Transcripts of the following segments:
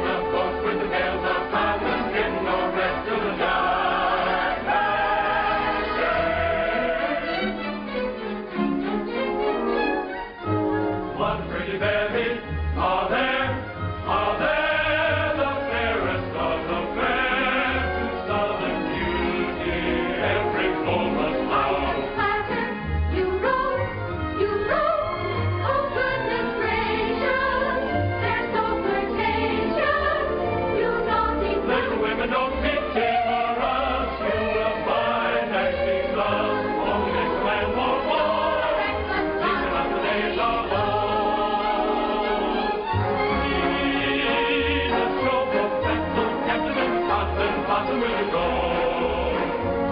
the boats with the gales of cotton, getting no rest till the dark night. What pretty babies are there, are there, the fairest of the fair, to southern beauty, every chorus loud. Clatter, you roll, oh goodness gracious, they're so flirtatious, you naughty Little women don't be timorous, you will find that she's lost, only to man for more. These are not the days of old. Need a stroke of pencil, Captain and Scotland, Boston, will you go?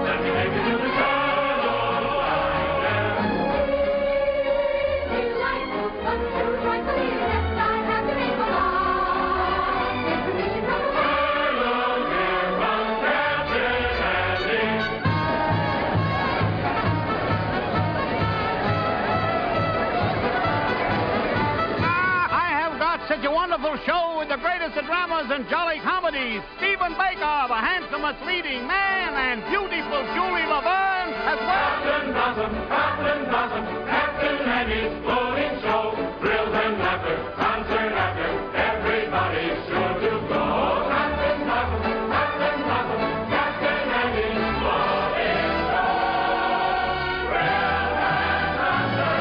Let me take you to the shallow island. Delightful, but too joyfully accept I have to make a law. Information from the Hello, dear, from Captain Andy. I have got such a wonderful show with the greatest of dramas and jolly comedies. Stephen Baker, the handsomest leading man, and beautiful Julie Laverne as well. Captain Blossom, Captain Andy's floating show. Thrills and laughter, concert after, everybody's sure to go. Captain Blossom, Captain Andy's floating show. Thrills and laughter,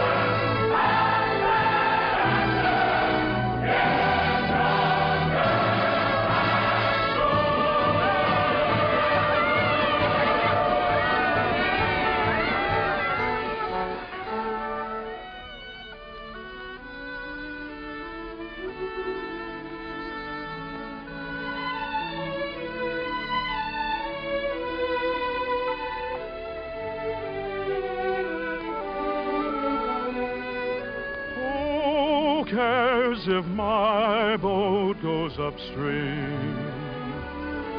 Who cares if my boat goes upstream,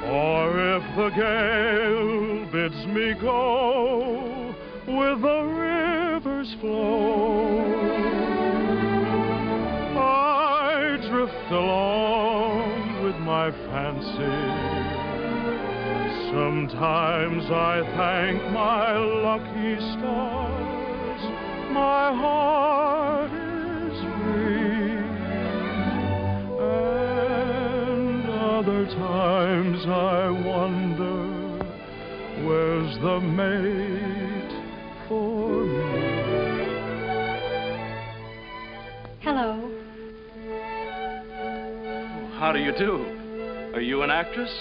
or if the gale bids me go with the river's flow? I drift along with my fancy. Sometimes I thank my lucky stars. My heart is free, and other times I wonder, where's the mate for me? Hello. How do you do? Are you an actress?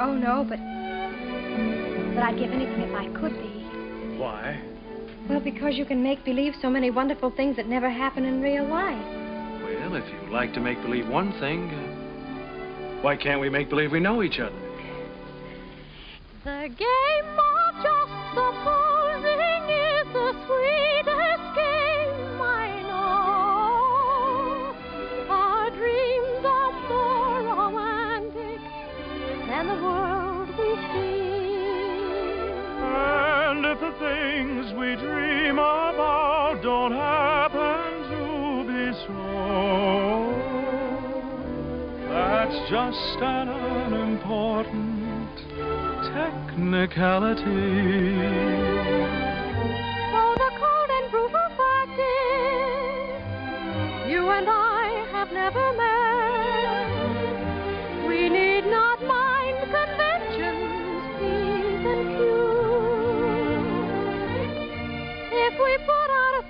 Oh, no, but I'd give anything if I could be. Why? Well, because you can make believe so many wonderful things that never happen in real life. Well, if you like to make believe one thing, why can't we make believe we know each other? The game of just supposing is the sweetest game I know. Our dreams are more romantic than the world we see. And if the things we dream about don't happen to be so, that's just an unimportant technicality. So the cold and brutal fact is, you and I have never met. We need not mind conventions, P's and Q's. If we put out a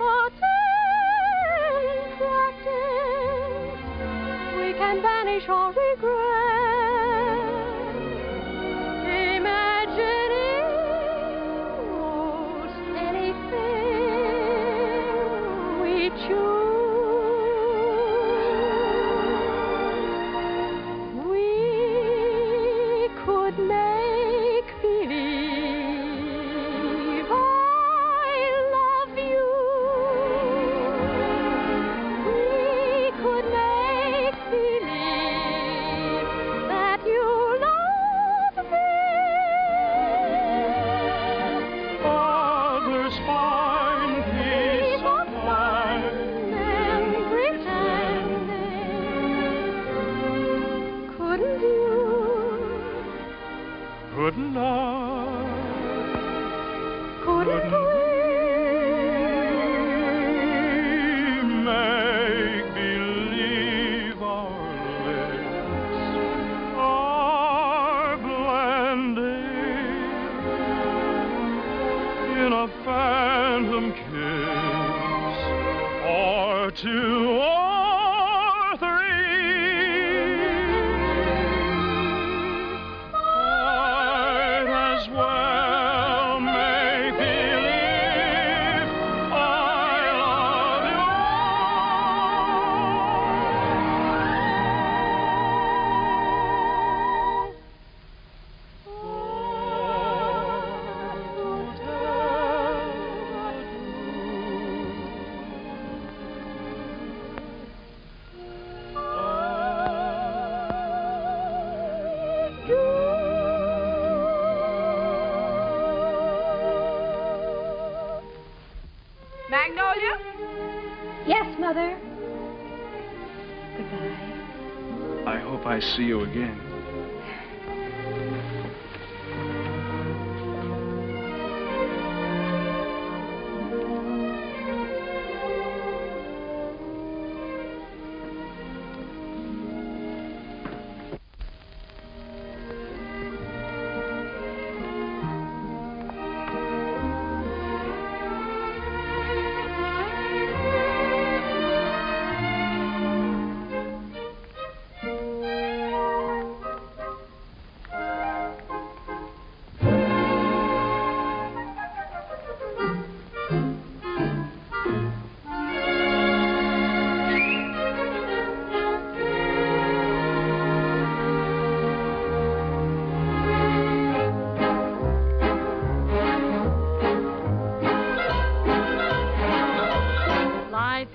in practice, we can banish all regret. Imagining most anything we choose. couldn't I? Couldn't we? Make believe our lips are blending in a phantom kiss, or two or three. Might as well make believe I love you. Magnolia? Yes, Mother. Goodbye. I hope I see you again.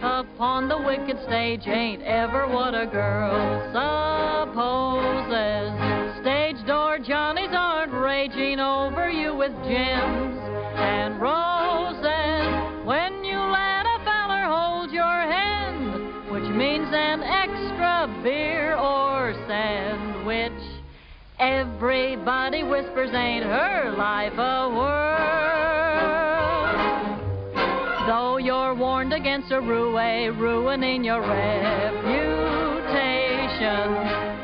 Upon the wicked stage ain't ever what a girl supposes. Stage door Johnnies aren't raging over you with gems and roses. When you let a feller hold your hand, which means an extra beer or sandwich, everybody whispers ain't her life a whirl. Though you're warned against a ruining your reputation,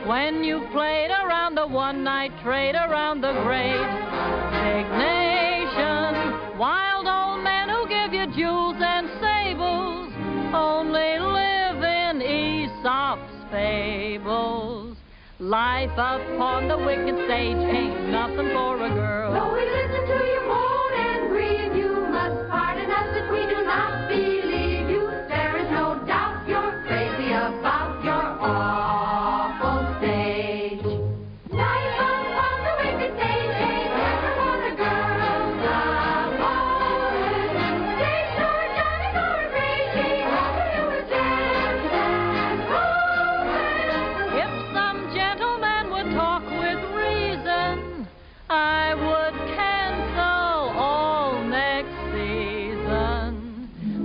when you played around the one-night trade around the great big nation, wild old men who give you jewels and sables only live in Aesop's fables. Life upon the wicked stage ain't nothing for a girl. Though we listen to you moan and grieve, you must pardon us if we do not believe you. There is no doubt you're crazy about your awful stage. Life upon the wicked stage ain't never what a girl's supposed. Stage door Johnnies are raging over you with gems and roses. If some gentleman would talk with reason, I would cancel all next season.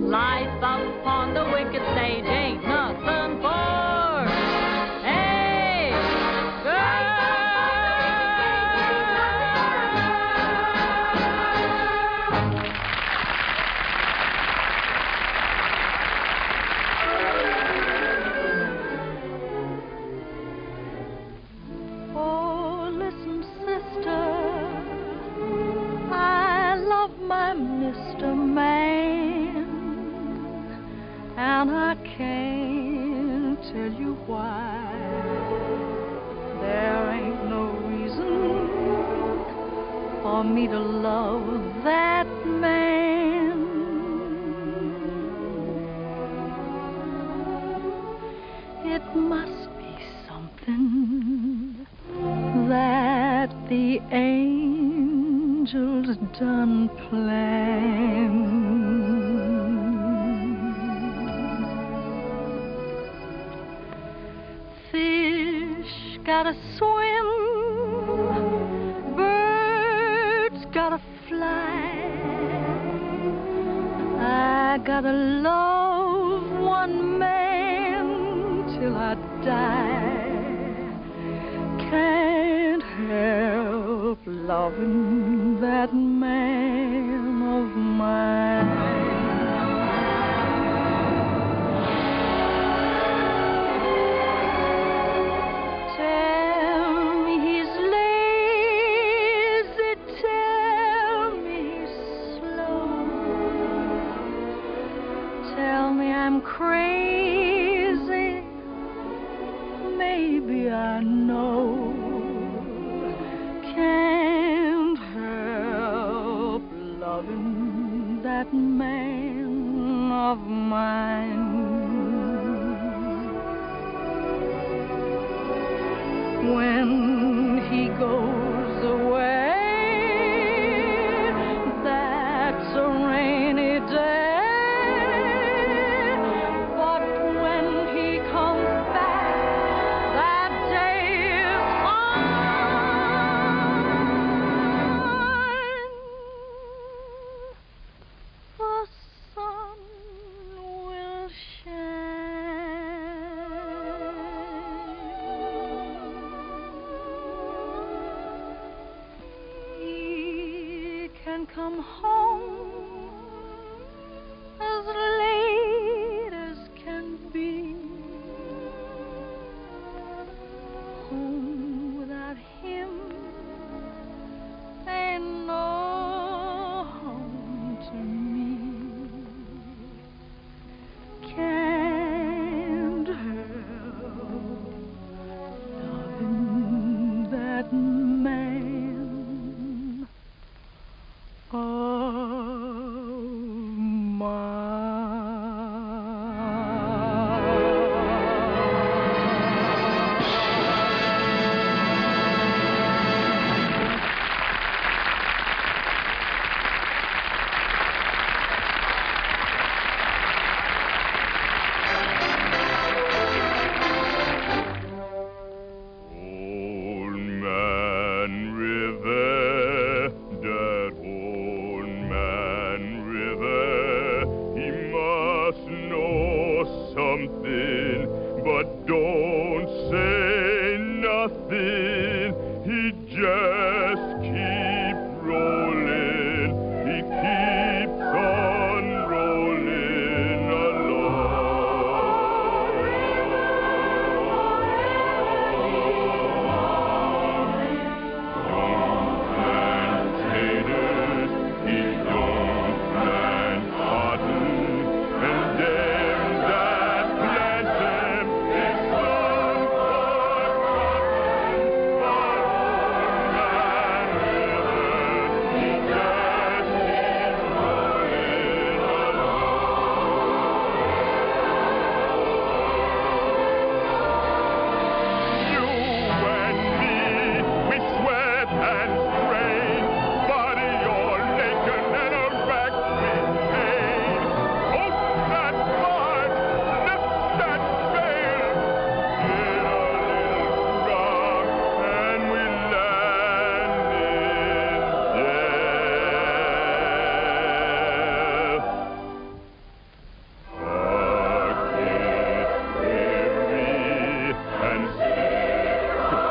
Life upon the wicked stage ain't nothing for a girl. Oh, listen, sister, I love my Mr. Man, and I can't tell you why. There ain't no reason for me to love that man. It must be something that the angels done planned. Fish gotta swim, birds gotta fly. I gotta love one man till I die. Can't help loving that man of mine. Tell me he's lazy, tell me he's slow, tell me I'm crazy, maybe I know. Can't help loving that man of mine. When he goes away, that's a rainy day. But when he comes back, that day is mine. The sun will shine. He can come home as late as can be. Home without him ain't no home to me. Can't help loving that man of Old Man River, that old man River, he must know something, but don't say nothing. He just keep rolling, he keeps on rolling Potatoes, he don't plant cotton, and them that plant them is some forgotten. But old man River, he just keeps rolling You and me, we sweat and strain, body all naked and our backs with pain. Open that heart, lift that veil, get a little rock, and we land in death. Heart gets weary and sick of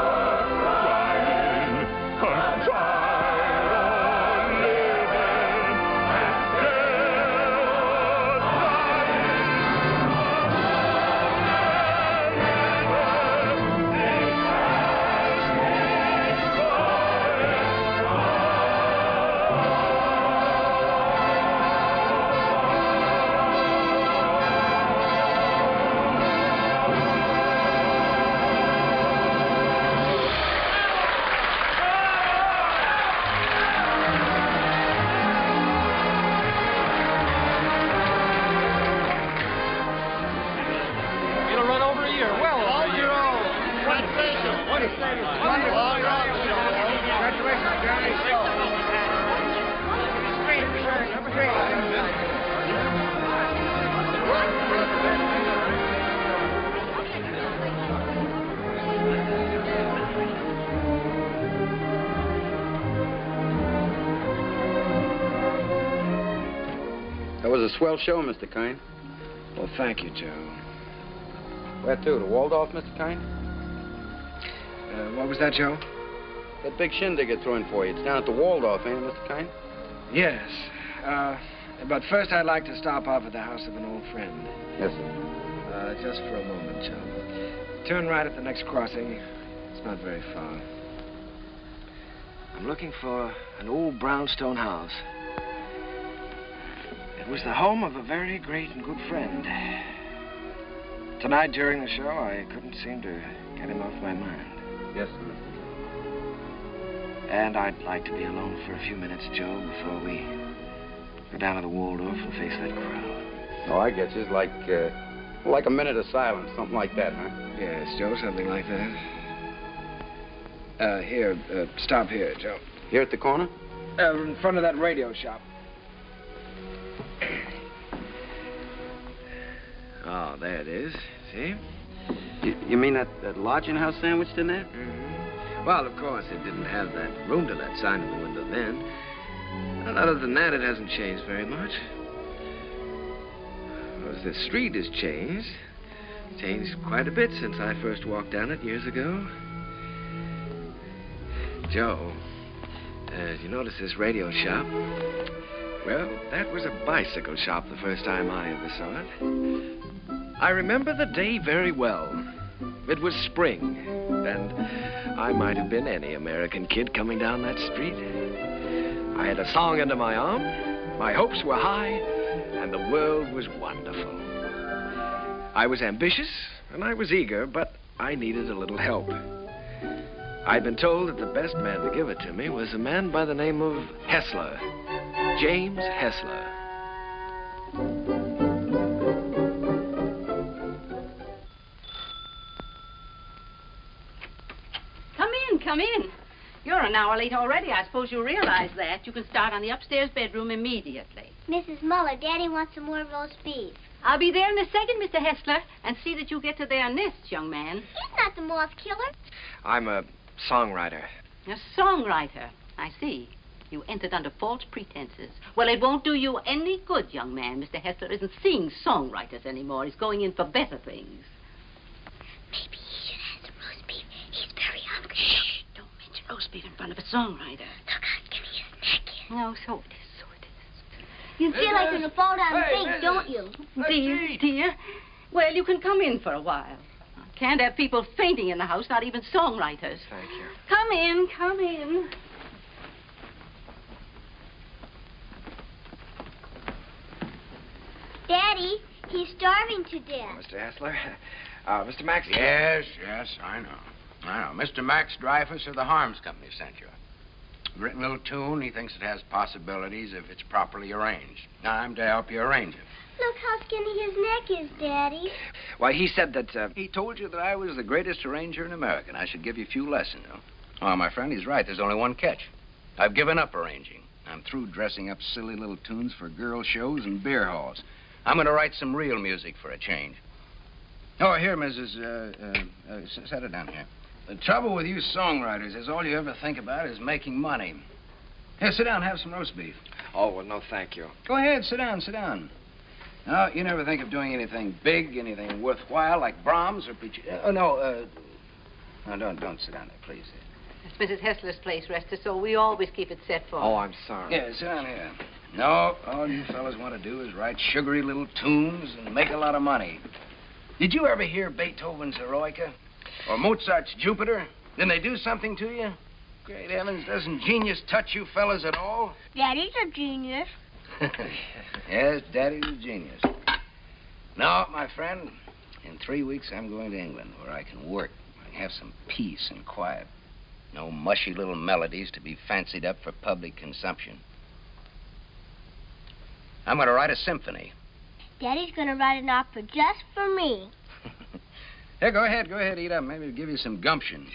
trying. I'm tired of living and still It'll run over a year. Well, over a year. Congratulations. What do you say? Wonderful. Congratulations, Johnny. That was a swell show, Mr. Kine. Well, thank you, Joe. Where to? To Waldorf, Mr. Kine? What was that, Joe? that big shindig you're throwing for you. It's down at the Waldorf, ain't it, Mr. Kine? Yes. But first I'd like to stop off at the house of an old friend. Yes, sir. Just for a moment, Joe. Turn right at the next crossing. It's not very far. I'm looking for an old brownstone house. It was the home of a very great and good friend. Tonight during the show, I couldn't seem to get him off my mind. Yes, sir. And I'd like to be alone for a few minutes, Joe, before we go down to the Waldorf and face that crowd. Oh, I get you. It's like a minute of silence, something like that, huh? Yes, Joe, something like that. Here, stop here, Joe. Here at the corner? In front of that radio shop. Oh, there it is. See? You mean that lodging house sandwiched in there? Mm-hmm. Well, of course, it didn't have that room to let sign in the window then. And other than that, it hasn't changed very much. Well, the street has changed. Changed quite a bit since I first walked down it years ago. Joe, you notice this radio shop? Well, that was a bicycle shop the first time I ever saw it. I remember the day very well. It was spring, and I might have been any American kid coming down that street. I had a song under my arm, my hopes were high, and the world was wonderful. I was ambitious, and I was eager, but I needed a little help. I'd been told that the best man to give it to me was a man by the name of Hessler, James Hessler. Come in. You're an hour late already. I suppose you realize that. You can start on the upstairs bedroom immediately. Mrs. Muller, Daddy wants some more roast beef. I'll be there in a second, Mr. Hessler, and see that you get to their nests, young man. He's not the moth killer. I'm a songwriter. A songwriter. I see. You entered under false pretenses. Well, it won't do you any good, young man. Mr. Hessler isn't seeing songwriters anymore. He's going in for better things. Maybe he should have some roast beef. He's very hungry. Shh. Don't mention roast beef in front of a songwriter. Look, Aunt, give me a snack here. No, so it is, so it is. You feel like you're going to fall down and faint, don't you? Dear. Well, you can come in for a while. Can't have people fainting in the house, not even songwriters. Thank you. Come in, come in. Daddy, he's starving to death. Mr. Hessler. Mr. Max. Yes, I know. Mr. Max Dreyfus of the Harms Company sent you. Written a little tune. He thinks it has possibilities if it's properly arranged. I'm to help you arrange it. Look how skinny his neck is, Daddy. Why, he said that, He told you that I was the greatest arranger in America, and I should give you a few lessons. Oh, my friend, he's right. There's only one catch. I've given up arranging. I'm through dressing up silly little tunes for girl shows and beer halls. I'm going to write some real music for a change. Oh, here, Mrs. Set it down here. The trouble with you songwriters is all you ever think about is making money. Here, sit down, have some roast beef. Oh, well, no, thank you. Go ahead, sit down. No, you never think of doing anything big, anything worthwhile, like Brahms or Puccini. No, don't sit down there, please. It's Mrs. Hessler's place, rest her soul. We always keep it set for her. Oh, I'm sorry. Yeah, sit down here. No, all you fellas want to do is write sugary little tunes and make a lot of money. Did you ever hear Beethoven's Eroica? Or Mozart's Jupiter? Didn't they do something to you? Great heavens, doesn't genius touch you fellas at all? Daddy's a genius. Yes, Daddy's a genius. No, my friend, in 3 weeks I'm going to England where I can work. I can have some peace and quiet. No mushy little melodies to be fancied up for public consumption. I'm going to write a symphony. Daddy's going to write an opera just for me. Here, go ahead, eat up. Maybe it'll give you some gumption.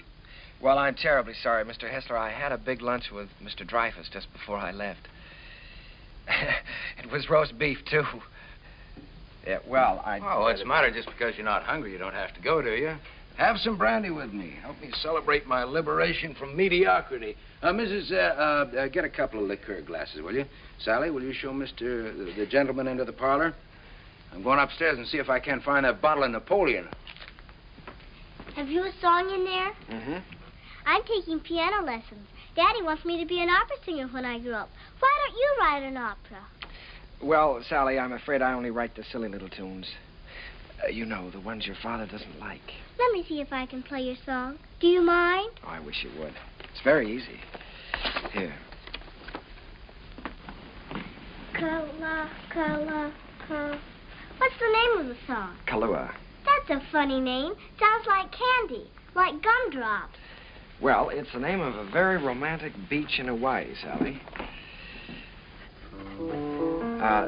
Well, I'm terribly sorry, Mr. Hessler. I had a big lunch with Mr. Dreyfus just before I left. It was roast beef, too. Yeah, well, Oh, what's the matter? Just because you're not hungry, you don't have to go, do you? Have some brandy with me. Help me celebrate my liberation from mediocrity. Mrs., get a couple of liqueur glasses, will you? Sally, will you show Mr. the gentleman into the parlor? I'm going upstairs and see if I can find that bottle of Napoleon. Have you a song in there? Mm-hmm. I'm taking piano lessons. Daddy wants me to be an opera singer when I grow up. Why don't you write an opera? Well, Sally, I'm afraid I only write the silly little tunes. You know, the ones your father doesn't like. Let me see if I can play your song. Do you mind? Oh, I wish you would. It's very easy. Here. What's the name of the song? Kahlua. That's a funny name. Sounds like candy, like gumdrops. Well, it's the name of a very romantic beach in Hawaii, Sally.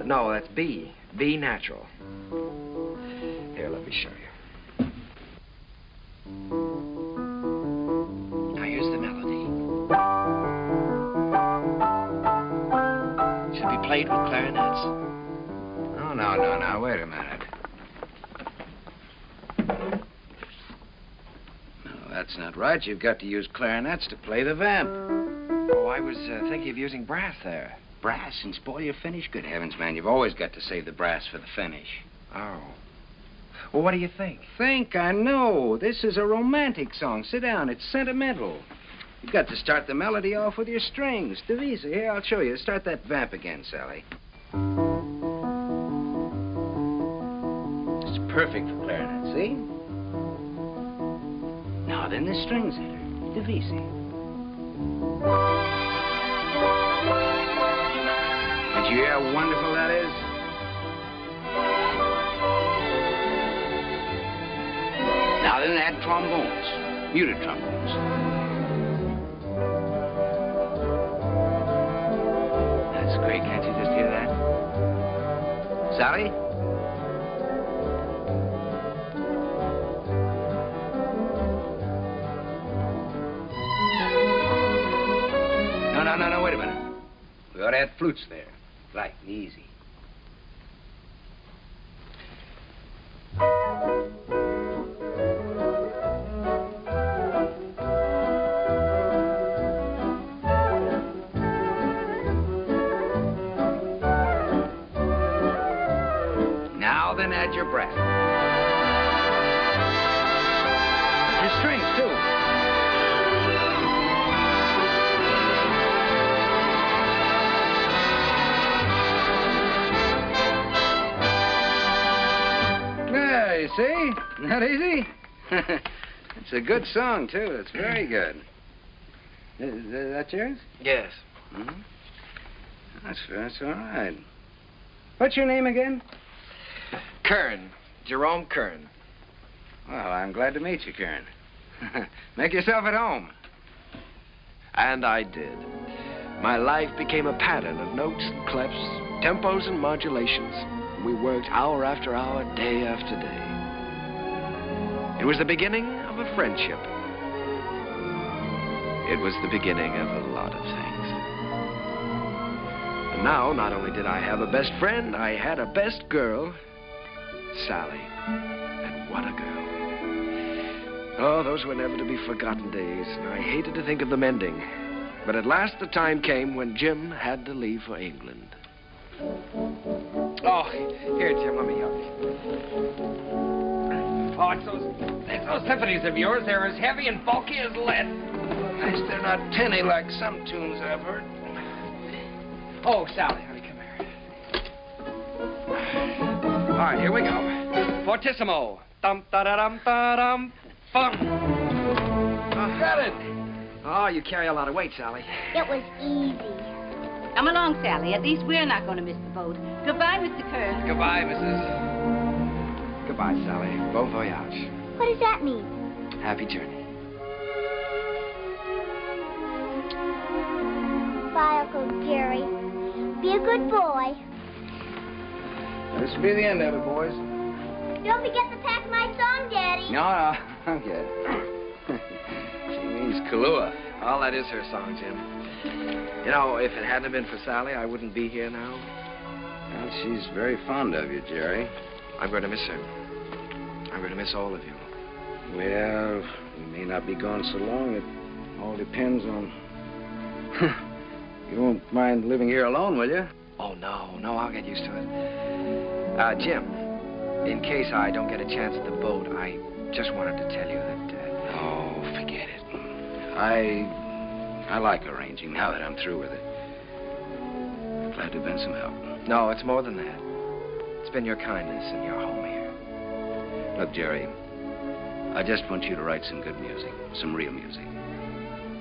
No, that's B. B natural. Here, let me show you. Now, here's the melody. Should be played with clarinets. Oh, no. Wait a minute. No, that's not right. You've got to use clarinets to play the vamp. Oh, I was thinking of using brass there. Brass and spoil your finish? Good heavens, man. You've always got to save the brass for the finish. Oh. Well, what do you think? Think? I know. This is a romantic song. Sit down. It's sentimental. You've got to start the melody off with your strings. Devisa, here, I'll show you. Start that vamp again, Sally. It's perfect for clarinet, see? Now, then the strings enter. Devisa. Did you hear how wonderful that is? Now then add trombones, muted trombones. That's great. Can't you just hear that? Sally? No, wait a minute. We ought to add flutes there. Light and easy. Now then add your brass. Your strings, too. You see? Not easy? It's a good song, too. It's very good. Is that yours? Yes. Mm-hmm. That's all right. What's your name again? Kern. Jerome Kern. Well, I'm glad to meet you, Kern. Make yourself at home. And I did. My life became a pattern of notes and clefs, tempos and modulations. We worked hour after hour, day after day. It was the beginning of a friendship. It was the beginning of a lot of things. And now, not only did I have a best friend, I had a best girl, Sally. And what a girl. Oh, those were never to be forgotten days, and I hated to think of them ending. But at last the time came when Jim had to leave for England. Oh, here, Jim, let me help you. Oh, it's those symphonies of yours. They're as heavy and bulky as lead. Nice, they're not tinny like some tunes I've heard. Oh, Sally, honey, come here. All right, here we go. Fortissimo. Dum-da-da-dum-da-dum. Bum. Got it. Oh, you carry a lot of weight, Sally. It was easy. Come along, Sally. At least we're not going to miss the boat. Goodbye, Mr. Kern. Goodbye, Mrs. Goodbye, Sally. Bon voyage. What does that mean? Happy journey. Bye, Uncle Jerry. Be a good boy. This will be the end of it, boys. Don't forget to pack my song, Daddy. No, I'm good. She means Kahlua. Well, that is her song, Jim. You know, if it hadn't been for Sally, I wouldn't be here now. Well, she's very fond of you, Jerry. I'm going to miss her. I'm going to miss all of you. Well, you may not be gone so long. It all depends on... You won't mind living here alone, will you? Oh, no, I'll get used to it. Jim, in case I don't get a chance at the boat, I just wanted to tell you that... Oh, forget it. I like arranging now that I'm through with it. Glad to have been some help. No, it's more than that. It's been your kindness and your home here. Look, Jerry, I just want you to write some good music, some real music.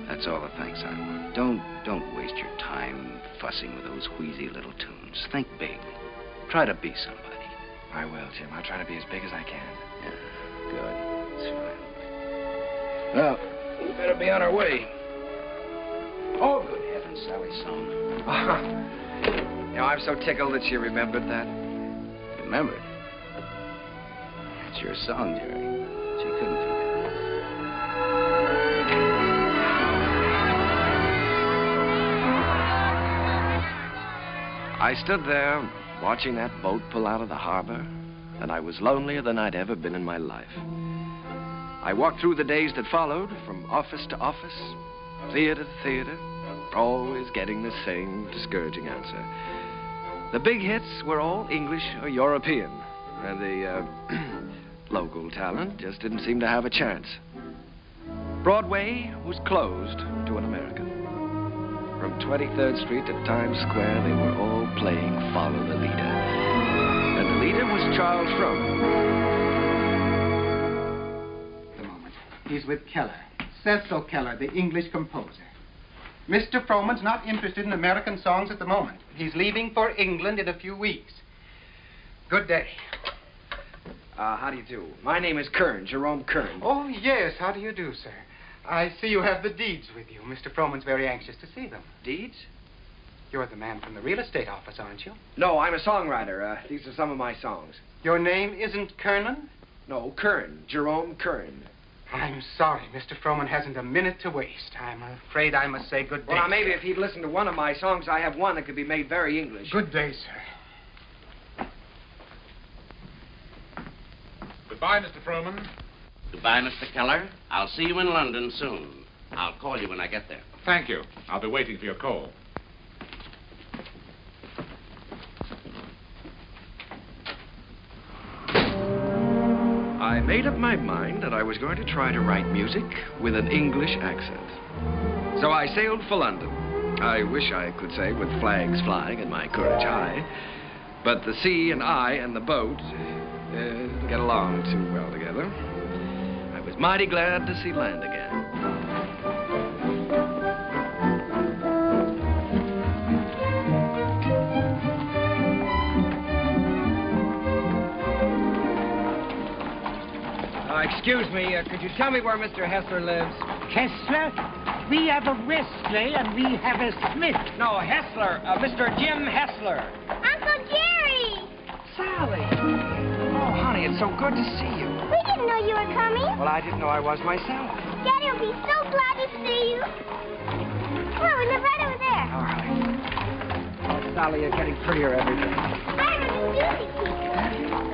That's all the thanks I want. Don't waste your time fussing with those wheezy little tunes. Think big. Try to be somebody. I will, Jim. I'll try to be as big as I can. Yeah, good. That's fine. Well, we better be on our way. Oh, good heavens, Sally's song. You know, I'm so tickled that she remembered that. Remembered? It's your song, Jerry. She couldn't forget it. I stood there watching that boat pull out of the harbor, and I was lonelier than I'd ever been in my life. I walked through the days that followed, from office to office, theater to theater, always getting the same discouraging answer. The big hits were all English or European, and the local talent just didn't seem to have a chance. Broadway was closed to an American. From 23rd Street to Times Square, they were all playing Follow the Leader. And the leader was Charles Frohman. The moment. He's with Keller. Cecil Keller, the English composer. Mr. Frohman's not interested in American songs at the moment. He's leaving for England in a few weeks. Good day. How do you do? My name is Kern, Jerome Kern. Oh, yes. How do you do, sir? I see you have the deeds with you. Mr. Frohman's very anxious to see them. Deeds? You're the man from the real estate office, aren't you? No, I'm a songwriter. These are some of my songs. Your name isn't Kernan? No, Kern, Jerome Kern. I'm sorry. Mr. Frohman hasn't a minute to waste. I'm afraid I must say good day. Well, now, maybe if he'd listened to one of my songs, I have one that could be made very English. Good day, sir. Goodbye, Mr. Frohman. Goodbye, Mr. Keller. I'll see you in London soon. I'll call you when I get there. Thank you. I'll be waiting for your call. I made up my mind that I was going to try to write music with an English accent. So I sailed for London. I wish I could say with flags flying and my courage high. But the sea and I and the boat didn't get along too well together. I was mighty glad to see land again. Excuse me, could you tell me where Mr. Hessler lives? Hessler? We have a Wesley and we have a Smith. No, Hessler. Mr. Jim Hessler. Uncle Jerry! Sally. Oh, honey, it's so good to see you. We didn't know you were coming. Well, I didn't know I was myself. Daddy will be so glad to see you. Come on, we live right over there. All right. Oh, Sally, you're getting prettier every day. I remember Judy.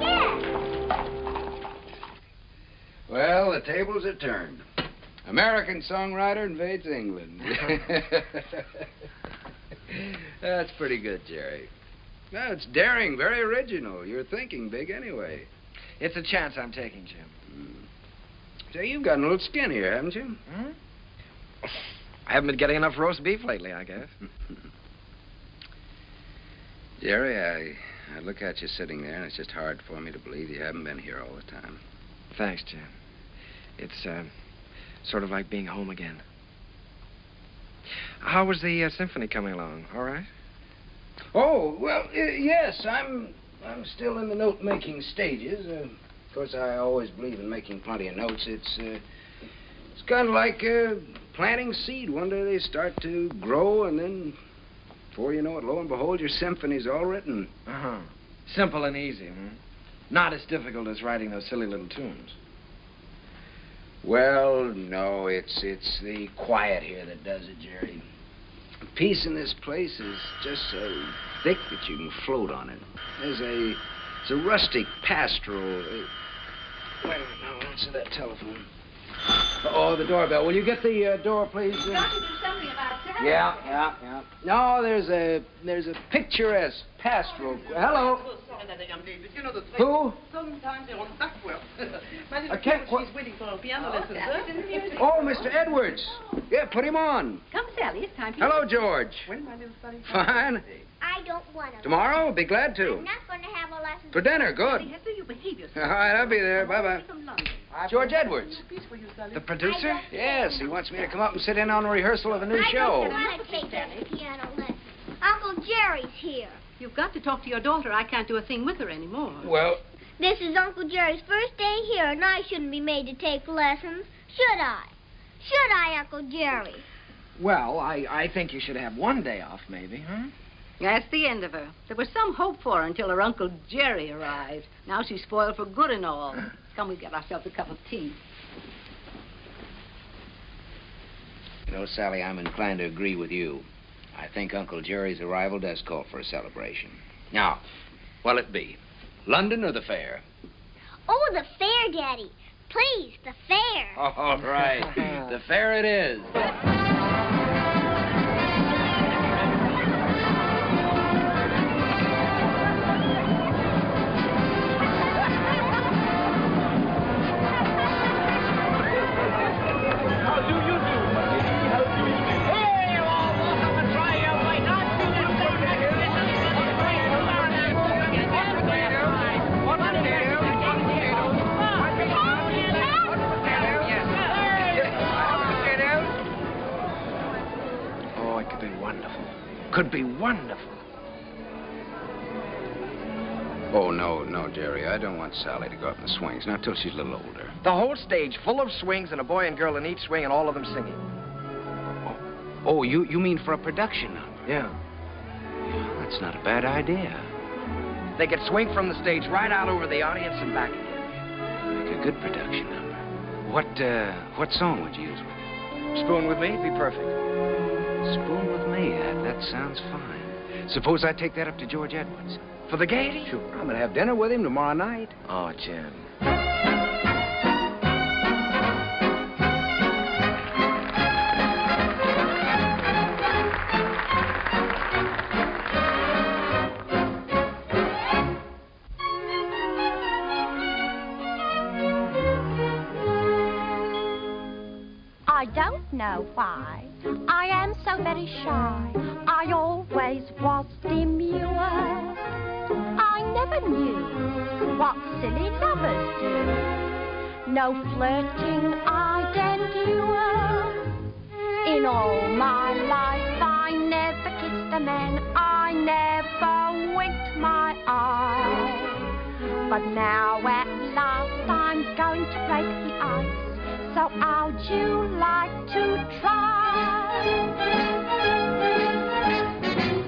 Yeah. Well, the tables are turned. American songwriter invades England. That's pretty good, Jerry. No, it's daring, very original. You're thinking big anyway. It's a chance I'm taking, Jim. Say, you've gotten a little skin here, haven't you? Hmm? I haven't been getting enough roast beef lately, I guess. Jerry, I look at you sitting there, and it's just hard for me to believe you haven't been here all the time. Thanks, Jim. It's sort of like being home again. How was the symphony coming along? All right? Oh, well, yes, I'm still in the note-making stages. Of course, I always believe in making plenty of notes. It's kind of like planting seed. One day they start to grow, and then, before you know it, lo and behold, your symphony's all written. Uh-huh. Simple and easy, hmm? Not as difficult as writing those silly little tunes. Well, no, it's the quiet here that does it, Jerry. The peace in this place is just so thick that you can float on it. It's a rustic pastoral. Wait a minute, now, answer that telephone. Oh, the doorbell. Will you get the door, please? You've got to do something about that. Yeah. No, there's a picturesque pastoral. Hello. Who? Sometimes they're on backward. I can't. She's waiting for a piano lesson, sir. Oh, Mr. Edwards. Yeah, put him on. Come, Sally, it's time for Hello, George. When, my little Sally? Fine. I don't want to. Tomorrow? I'll be glad to. I'm not going to have a lesson. For dinner, good. Hester, you behave yourself. All right, I'll be there. Bye-bye. George Edwards. The producer? Yes, he wants me to come up and sit in on a rehearsal of a new I show. don't want to take that piano lesson. Uncle Jerry's here. You've got to talk to your daughter. I can't do a thing with her anymore. Well, This is Uncle Jerry's first day here, and I shouldn't be made to take lessons. Should I? Should I, Uncle Jerry? Well, I think you should have one day off, maybe, huh? That's the end of her. There was some hope for her until her Uncle Jerry arrived. Now she's spoiled for good and all. Come, we get ourselves a cup of tea. you know, Sally, I'm inclined to agree with you. I think Uncle Jerry's arrival does call for a celebration. Now, what'll it be? London or the fair? Oh, the fair, Daddy. Please, the fair. All right. The fair it is. Could be wonderful. Oh, no, Jerry. I don't want Sally to go up in the swings, not till she's a little older. The whole stage full of swings and a boy and girl in each swing and all of them singing. Oh, you mean for a production number? Yeah. That's not a bad idea. They could swing from the stage right out over the audience and back again. Make a good production number. What song would you use with it? Spoon with Me, be perfect. Spoon with Me, that sounds fine. Suppose I take that up to George Edwards. For the Gaiety? Sure, I'm going to have dinner with him tomorrow night. Oh, Jim. I don't know why I am so very shy. I always was demure. I never knew what silly lovers do. No flirting I'd endure. In all my life I never kissed a man. I never winked my eye. But now at last I'm going to break the ice. So how'd you like to try?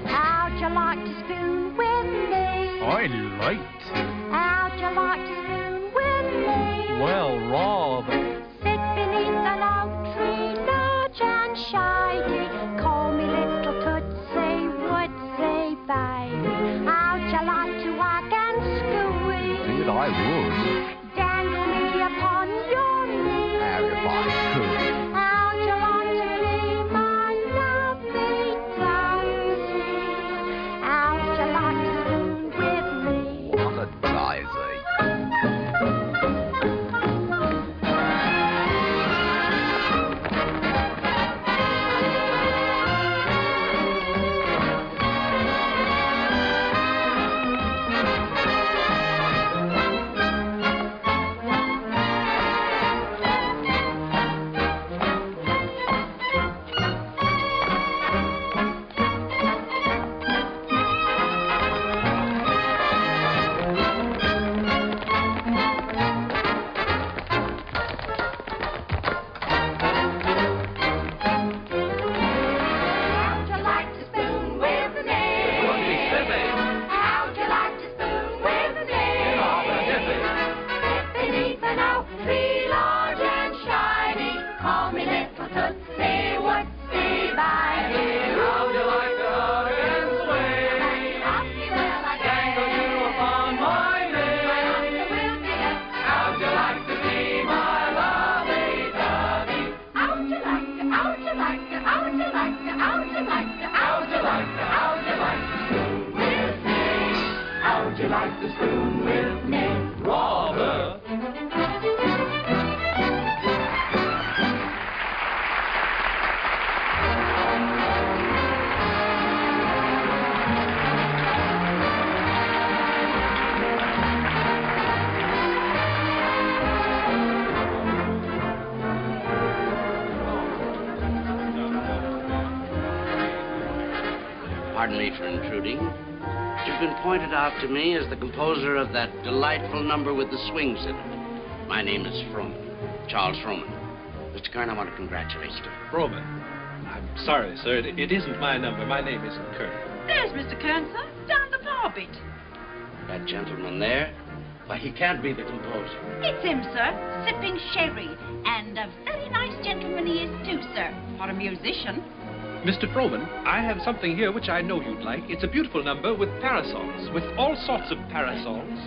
How'd you like to spoon with me? I like to. How'd you like to spoon with me? Well, rather. Sit beneath an oak tree, large and shady. Call me little Tootsie Woodsy baby. How'd you like to wag and squeeze? Indeed, I would. Dangle me upon your knee. If I could. How'd you like to be my lovely darling? How'd you like to spoon with me? What Pardon me for intruding. You've been pointed out to me as the composer of that delightful number with the swings in it. My name is Froman, Charles Froman. Mr. Kern, I want to congratulate you. Froman. I'm sorry, sir. It isn't my number. My name isn't Kern. There's Mr. Kern, sir, down the bar bit. That gentleman there? Why, he can't be the composer. It's him, sir, sipping sherry. And a very nice gentleman he is, too, sir, for a musician. Mr. Froman, I have something here which I know you'd like. It's a beautiful number with parasols, with all sorts of parasols.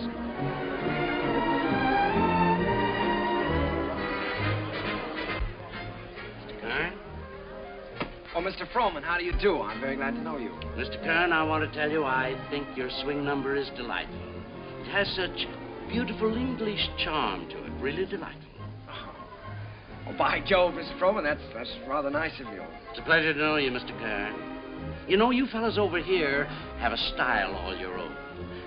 Mr. Kern? Oh, Mr. Froman, how do you do? I'm very glad to know you. Mr. Kern, I want to tell you I think your swing number is delightful. It has such beautiful English charm to it, really delightful. Oh, by Jove, Mr. Froman, that's rather nice of you. It's a pleasure to know you, Mr. Kern. You know, you fellas over here have a style all your own.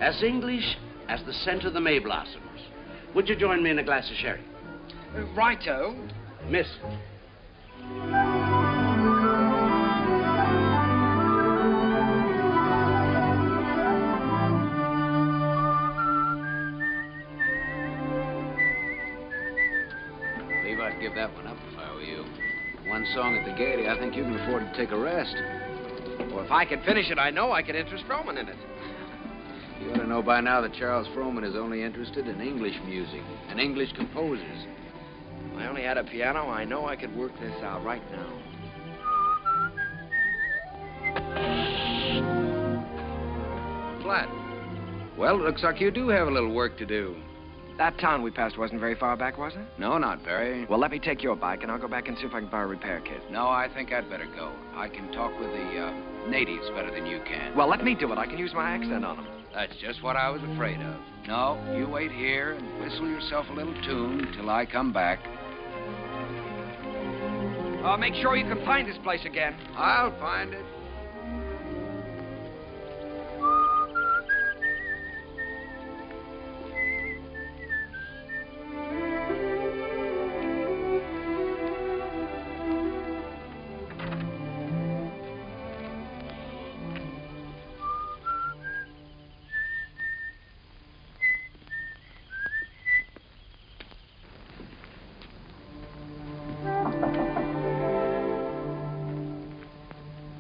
As English as the scent of the May blossoms. Would you join me in a glass of sherry? Righto. Miss. I'd give that one up if I were you. One song at the Gaiety, I think you can afford to take a rest. Well, if I could finish it, I know I could interest Froman in it. You ought to know by now that Charles Froman is only interested in English music and English composers. If I only had a piano, I know I could work this out right now. Flat. Well, it looks like you do have a little work to do. That town we passed wasn't very far back, was it? No, not very. Well, let me take your bike, and I'll go back and see if I can borrow a repair kit. No, I think I'd better go. I can talk with the natives better than you can. Well, let me do it. I can use my accent on them. That's just what I was afraid of. No, you wait here and whistle yourself a little tune till I come back. Make sure you can find this place again. I'll find it.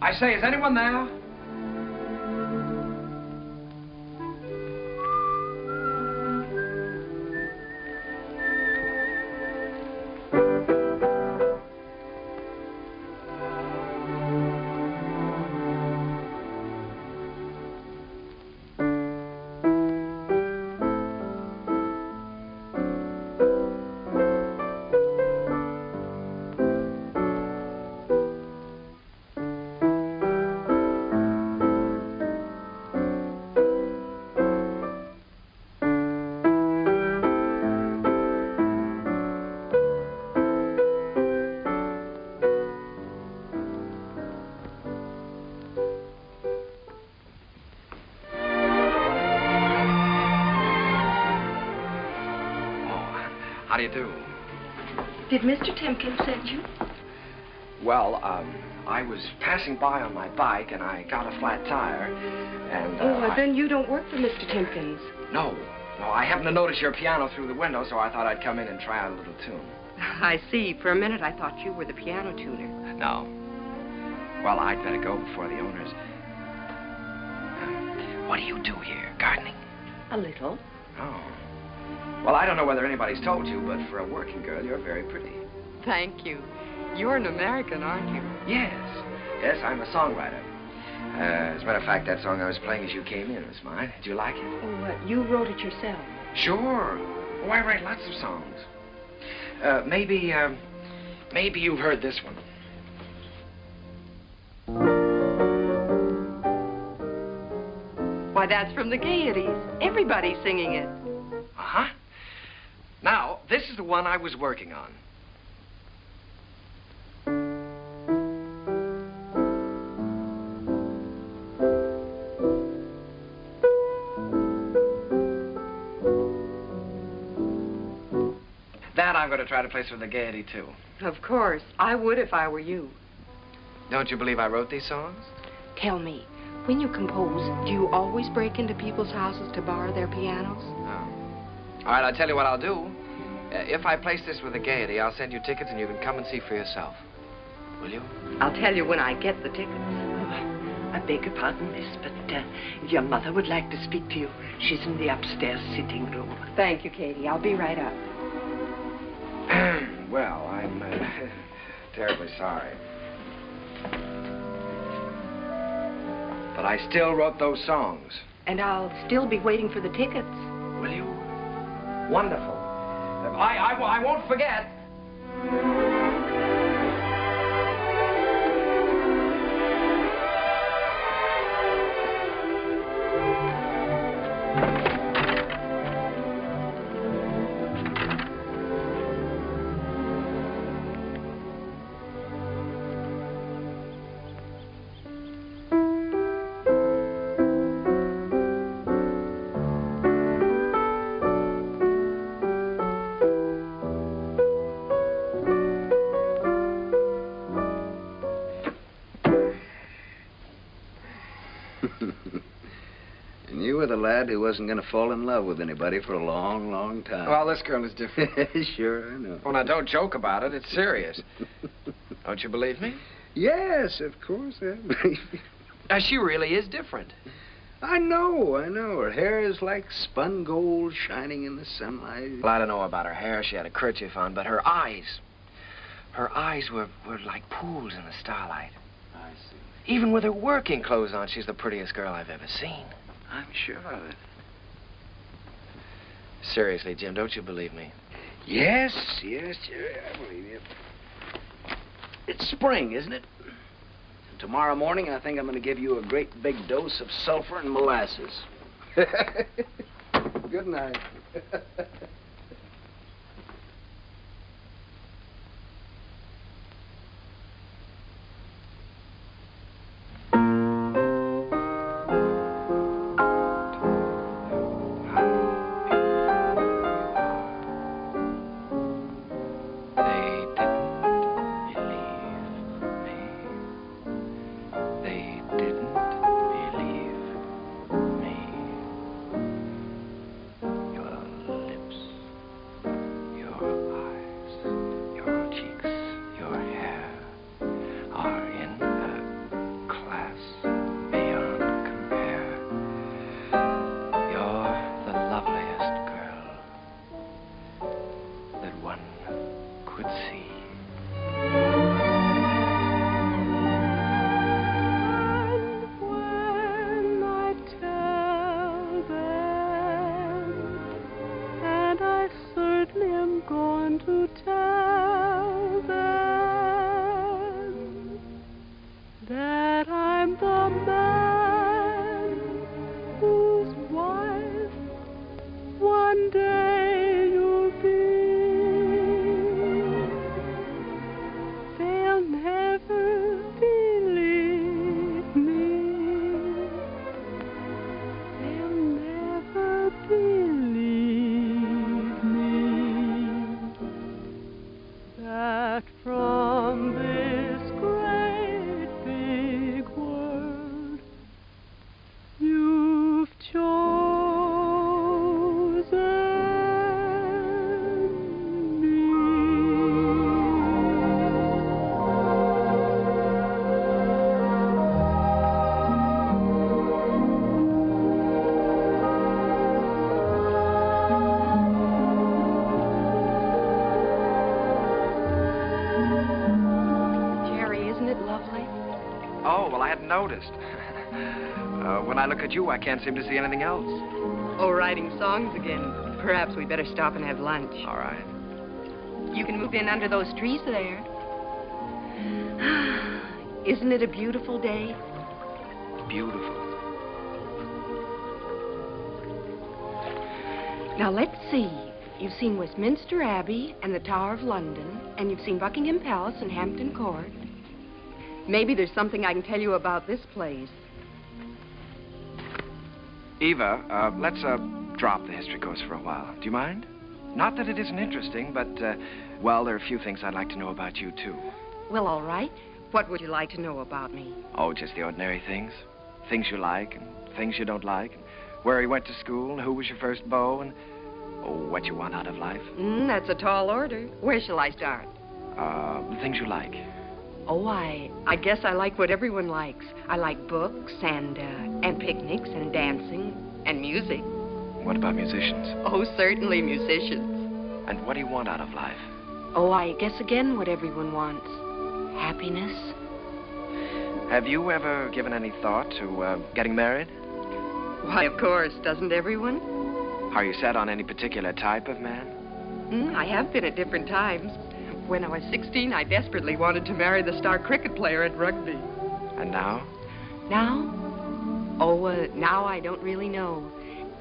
I say, is anyone there? How do you do? Did Mr. Timkins send you? Well, I was passing by on my bike, and I got a flat tire, and, well, then you don't work for Mr. Timkins. No, I happened to notice your piano through the window, so I thought I'd come in and try out a little tune. I see. For a minute, I thought you were the piano tuner. No. Well, I'd better go before the owners. What do you do here? Gardening? A little. Oh. Well, I don't know whether anybody's told you, but for a working girl, you're very pretty. Thank you. You're an American, aren't you? Yes. Yes, I'm a songwriter. As a matter of fact, that song I was playing as you came in was mine. Did you like it? Oh, what? You wrote it yourself? Sure. Oh, I write lots of songs. Maybe you've heard this one. Why, that's from the Gaieties. Everybody's singing it. Uh-huh. Now, this is the one I was working on. That I'm going to try to place with the Gaiety, too. Of course. I would if I were you. Don't you believe I wrote these songs? Tell me, When you compose, do you always break into people's houses to borrow their pianos? Oh. All right, I'll tell you what I'll do. If I place this with the Gaiety, I'll send you tickets and you can come and see for yourself. Will you? I'll tell you when I get the tickets. I beg your pardon, miss, but your mother would like to speak to you. She's in the upstairs sitting room. Thank you, Katie. I'll be right up. Well, I'm terribly sorry. But I still wrote those songs. And I'll still be waiting for the tickets. Will you? Wonderful. I won't forget. And you were the lad who wasn't going to fall in love with anybody for a long, long time. Well, this girl is different. Sure, I know. Well, now, don't joke about it. It's serious. Don't you believe me? Yes, of course I believe you. Now, she really is different. I know. Her hair is like spun gold shining in the sunlight. Well, I don't know about her hair. She had a kerchief on, but her eyes were like pools in the starlight. I see. Even with her working clothes on, she's the prettiest girl I've ever seen. I'm sure of it. Seriously, Jim, don't you believe me? Yes, Jerry, I believe you. It's spring, isn't it? And tomorrow morning, I think I'm going to give you a great big dose of sulfur and molasses. Good night. Noticed. When I look at you, I can't seem to see anything else. Oh, writing songs again. Perhaps we better stop and have lunch. All right. You can move in under those trees there. Isn't it a beautiful day? Beautiful. Now, let's see. You've seen Westminster Abbey and the Tower of London, and you've seen Buckingham Palace and Hampton Court. Maybe there's something I can tell you about this place. Eva, let's drop the history course for a while. Do you mind? Not that it isn't interesting, but, well, there are a few things I'd like to know about you, too. Well, all right. What would you like to know about me? Oh, just the ordinary things. things you like and things you don't like, and where you went to school, and who was your first beau, and what you want out of life. That's a tall order. Where shall I start? The things you like. Oh, I guess I like what everyone likes. I like books and picnics and dancing and music. What about musicians? Oh, certainly musicians. And what do you want out of life? Oh, I guess again what everyone wants. Happiness. Have you ever given any thought to getting married? Why, of course. Doesn't everyone? Are you set on any particular type of man? I have been at different times. When I was 16, I desperately wanted to marry the star cricket player at rugby. And now? Now? Oh, now I don't really know.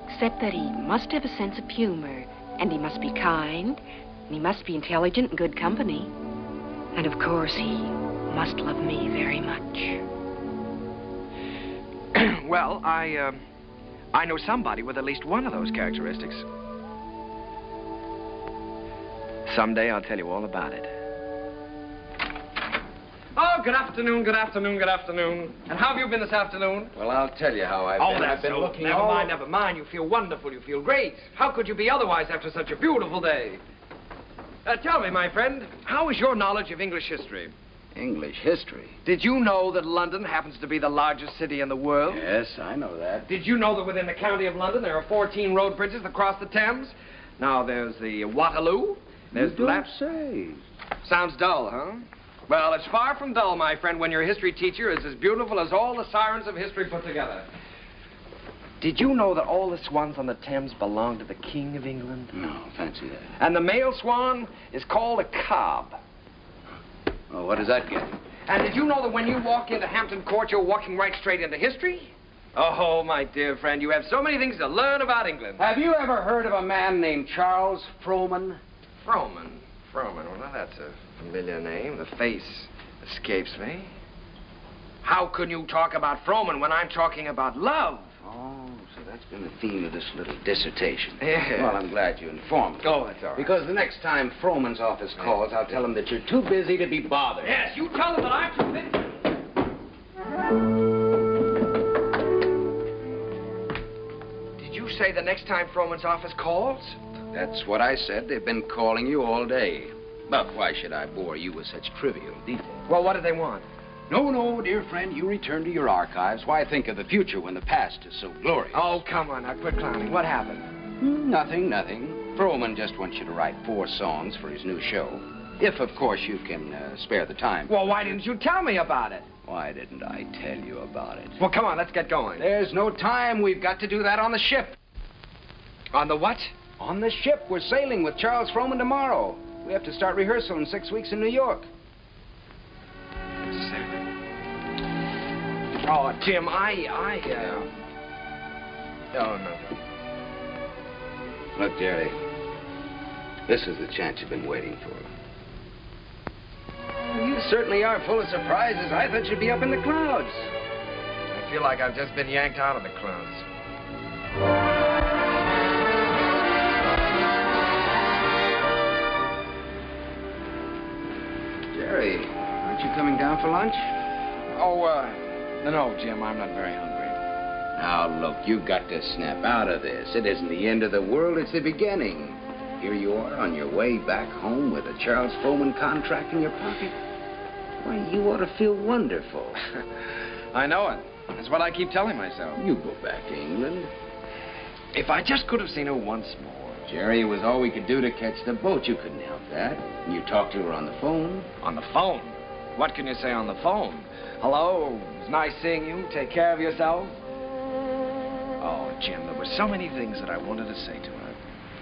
Except that he must have a sense of humor, and he must be kind, and he must be intelligent and good company. And of course, he must love me very much. Well, I know somebody with at least one of those characteristics. Someday I'll tell you all about it. Oh, good afternoon, good afternoon, good afternoon. And how have you been this afternoon? Well, I'll tell you how I've been. I've been looking Never all... mind, never mind. You feel wonderful. You feel great. How could you be otherwise after such a beautiful day? Tell me, my friend, how is your knowledge of English history? English history? Did you know that London happens to be the largest city in the world? Yes, I know that. Did you know that within the county of London there are 14 road bridges that cross the Thames? Now, there's the Waterloo. There's You don't say. Sounds dull, huh? Well, it's far from dull, my friend, when your history teacher is as beautiful as all the sirens of history put together. Did you know that all the swans on the Thames belong to the King of England? No, fancy that. And the male swan is called a cob. Well, what does that get? And did you know that when you walk into Hampton Court, you're walking right straight into history? Oh, my dear friend, you have so many things to learn about England. Have you ever heard of a man named Charles Frohman? Frohman. Well, that's a familiar name. The face escapes me. How can you talk about Frohman when I'm talking about love? Oh, so that's been the theme of this little dissertation. Yeah. Well, I'm glad you informed me. Oh, that's all right. Because the next time Frohman's office calls, I'll tell him that you're too busy to be bothered. Yes, you tell him that I'm too busy. Did you say the next time Frohman's office calls? That's what I said. They've been calling you all day. But why should I bore you with such trivial details? Well, what do they want? No, dear friend, you return to your archives. Why think of the future when the past is so glorious? Oh, come on, now quit clowning. What happened? Nothing. Frohman just wants you to write 4 songs for his new show. If, of course, you can spare the time. Well, why didn't you tell me about it? Why didn't I tell you about it? Well, come on, let's get going. There's no time. We've got to do that on the ship. On the what? On the ship. We're sailing with Charles Frohman tomorrow. We have to start rehearsal in 6 weeks in New York. Oh, Jim, Oh, no. Look, Jerry, this is the chance you've been waiting for. You certainly are full of surprises. I thought you'd be up in the clouds. I feel like I've just been yanked out of the clouds. Jerry, aren't you coming down for lunch? No, Jim, I'm not very hungry. Now, look, you've got to snap out of this. It isn't the end of the world, it's the beginning. Here you are on your way back home with a Charles Frohman contract in your pocket. Why, you ought to feel wonderful. I know it. That's what I keep telling myself. You go back to England. If I just could have seen her once more. Jerry, it was all we could do to catch the boat. You couldn't help that. You talked to her on the phone. On the phone? What can you say on the phone? Hello, it was nice seeing you. Take care of yourself. Oh, Jim, there were so many things that I wanted to say to her.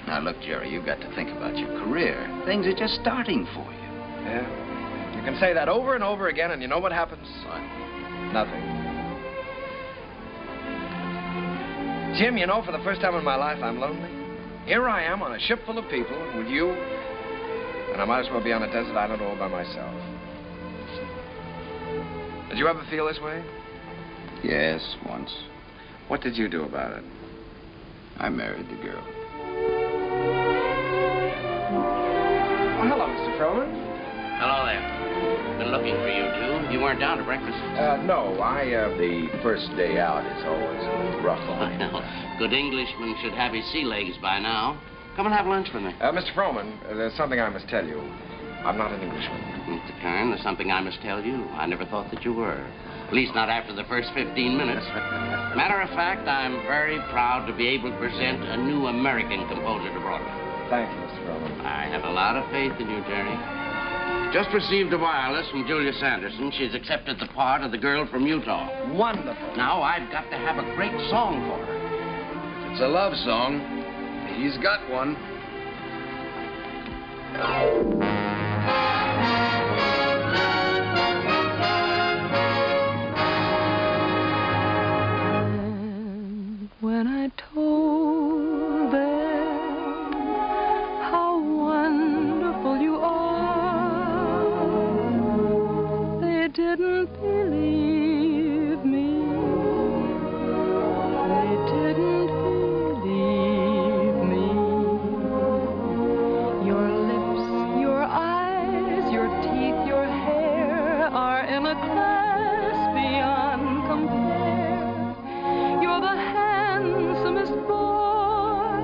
Now, look, Jerry, you've got to think about your career. Things are just starting for you. Yeah? You can say that over and over again, and you know what happens? What? Nothing. Jim, you know, for the first time in my life, I'm lonely. Here I am on a ship full of people with you, and I might as well be on a desert island all by myself. Did you ever feel this way? Yes, once. What did you do about it? I married the girl. Oh, hello, Mr. Frohman. Hello there. Been looking for you two. You weren't down to breakfast. No, the first day out is always a little rough on me. Good Englishman should have his sea legs by now. Come and have lunch with me. Mr. Froman, there's something I must tell you. I'm not an Englishman. Mr. Kern, there's something I must tell you. I never thought that you were. At least not after the first 15 minutes. Matter of fact, I'm very proud to be able to present a new American composer to Broadway. Thank you, Mr. Froman. I have a lot of faith in you, Jerry. Just received a wireless from Julia Sanderson. She's accepted the part of the girl from Utah. Wonderful. Now I've got to have a great song for her. If it's a love song, he's got one. When I told them how wonderful you are, they didn't believe me. They didn't believe me. Your lips, your eyes, your teeth, your hair are in a class beyond compare. You're the handsomest boy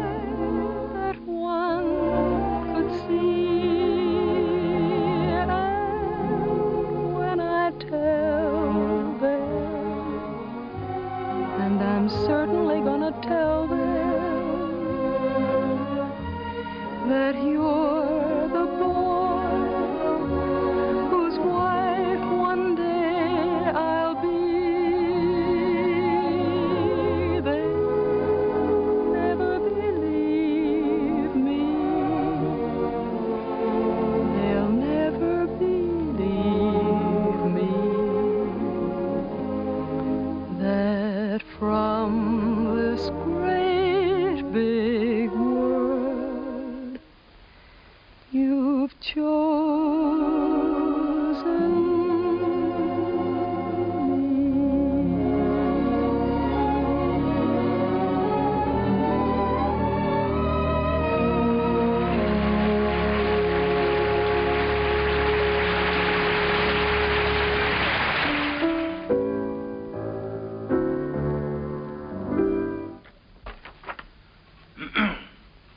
that one could see. And when I tell them, and I'm certainly gonna tell them, that you're the boy whose wife one day I'll be, never believe me. They'll never believe me. That from this great big world you've chosen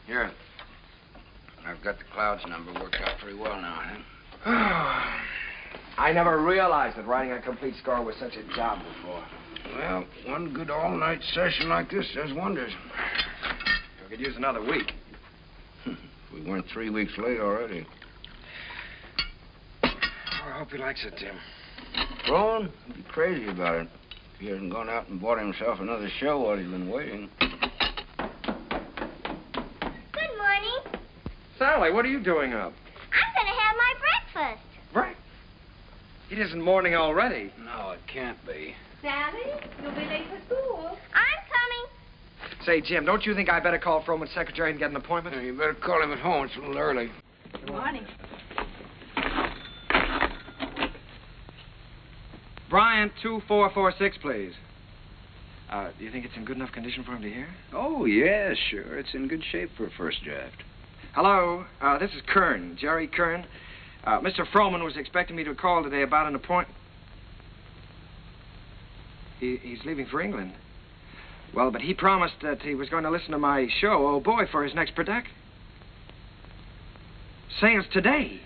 Here. I've got the Clouds number worked out pretty well now, I think. I never realized that writing a complete score was such a job before. Well, one good all-night session like this does wonders. We could use another week. We weren't 3 weeks late already. Oh, I hope he likes it, Tim. Rowan, he'd be crazy about it. If he hasn't gone out and bought himself another show while he's been waiting. Good morning. Sally, what are you doing up? I'm going to have my breakfast. Right. It isn't morning already. No, it can't be. Sally, you'll be late for school. I'm coming. Say, Jim, don't you think I better call Froman's secretary and get an appointment? You better call him at home. It's a little early. Good morning. Bryant 2446, please. Do you think it's in good enough condition for him to hear? Oh, yeah, sure. It's in good shape for a first draft. Hello, this is Kern, Jerry Kern. Mr. Froman was expecting me to call today about an appointment. He's leaving for England. Well, but he promised that he was going to listen to my show, Oh Boy, for his next production. Sales today.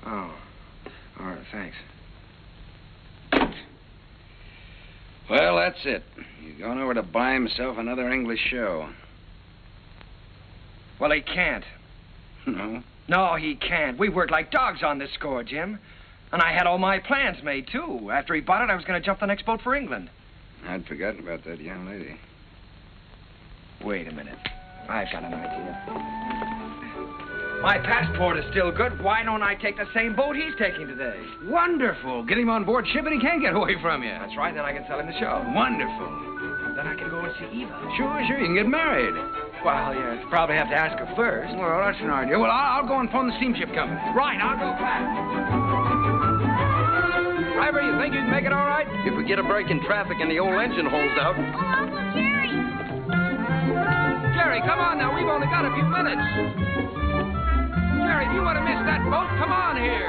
Oh, all right, thanks. Well, that's it. He's gone over to buy himself another English show. Well, he can't. No? No, he can't. We worked like dogs on this score, Jim. And I had all my plans made, too. After he bought it, I was going to jump the next boat for England. I'd forgotten about that young lady. Wait a minute. I've got an idea. My passport is still good. Why don't I take the same boat he's taking today? Wonderful. Get him on board ship and he can't get away from you. That's right. Then I can sell him the show. Wonderful. Then I can go and see Eva. Sure. You can get married. Well, yeah, probably have to ask her first. Well, that's an idea. Well, I'll go and phone the steamship company. Right, I'll go back. Driver, you think you can make it all right? If we get a break in traffic and the old engine holds out. Oh, Uncle Jerry. Jerry, come on now. We've only got a few minutes. Jerry, if you want to miss that boat, come on here.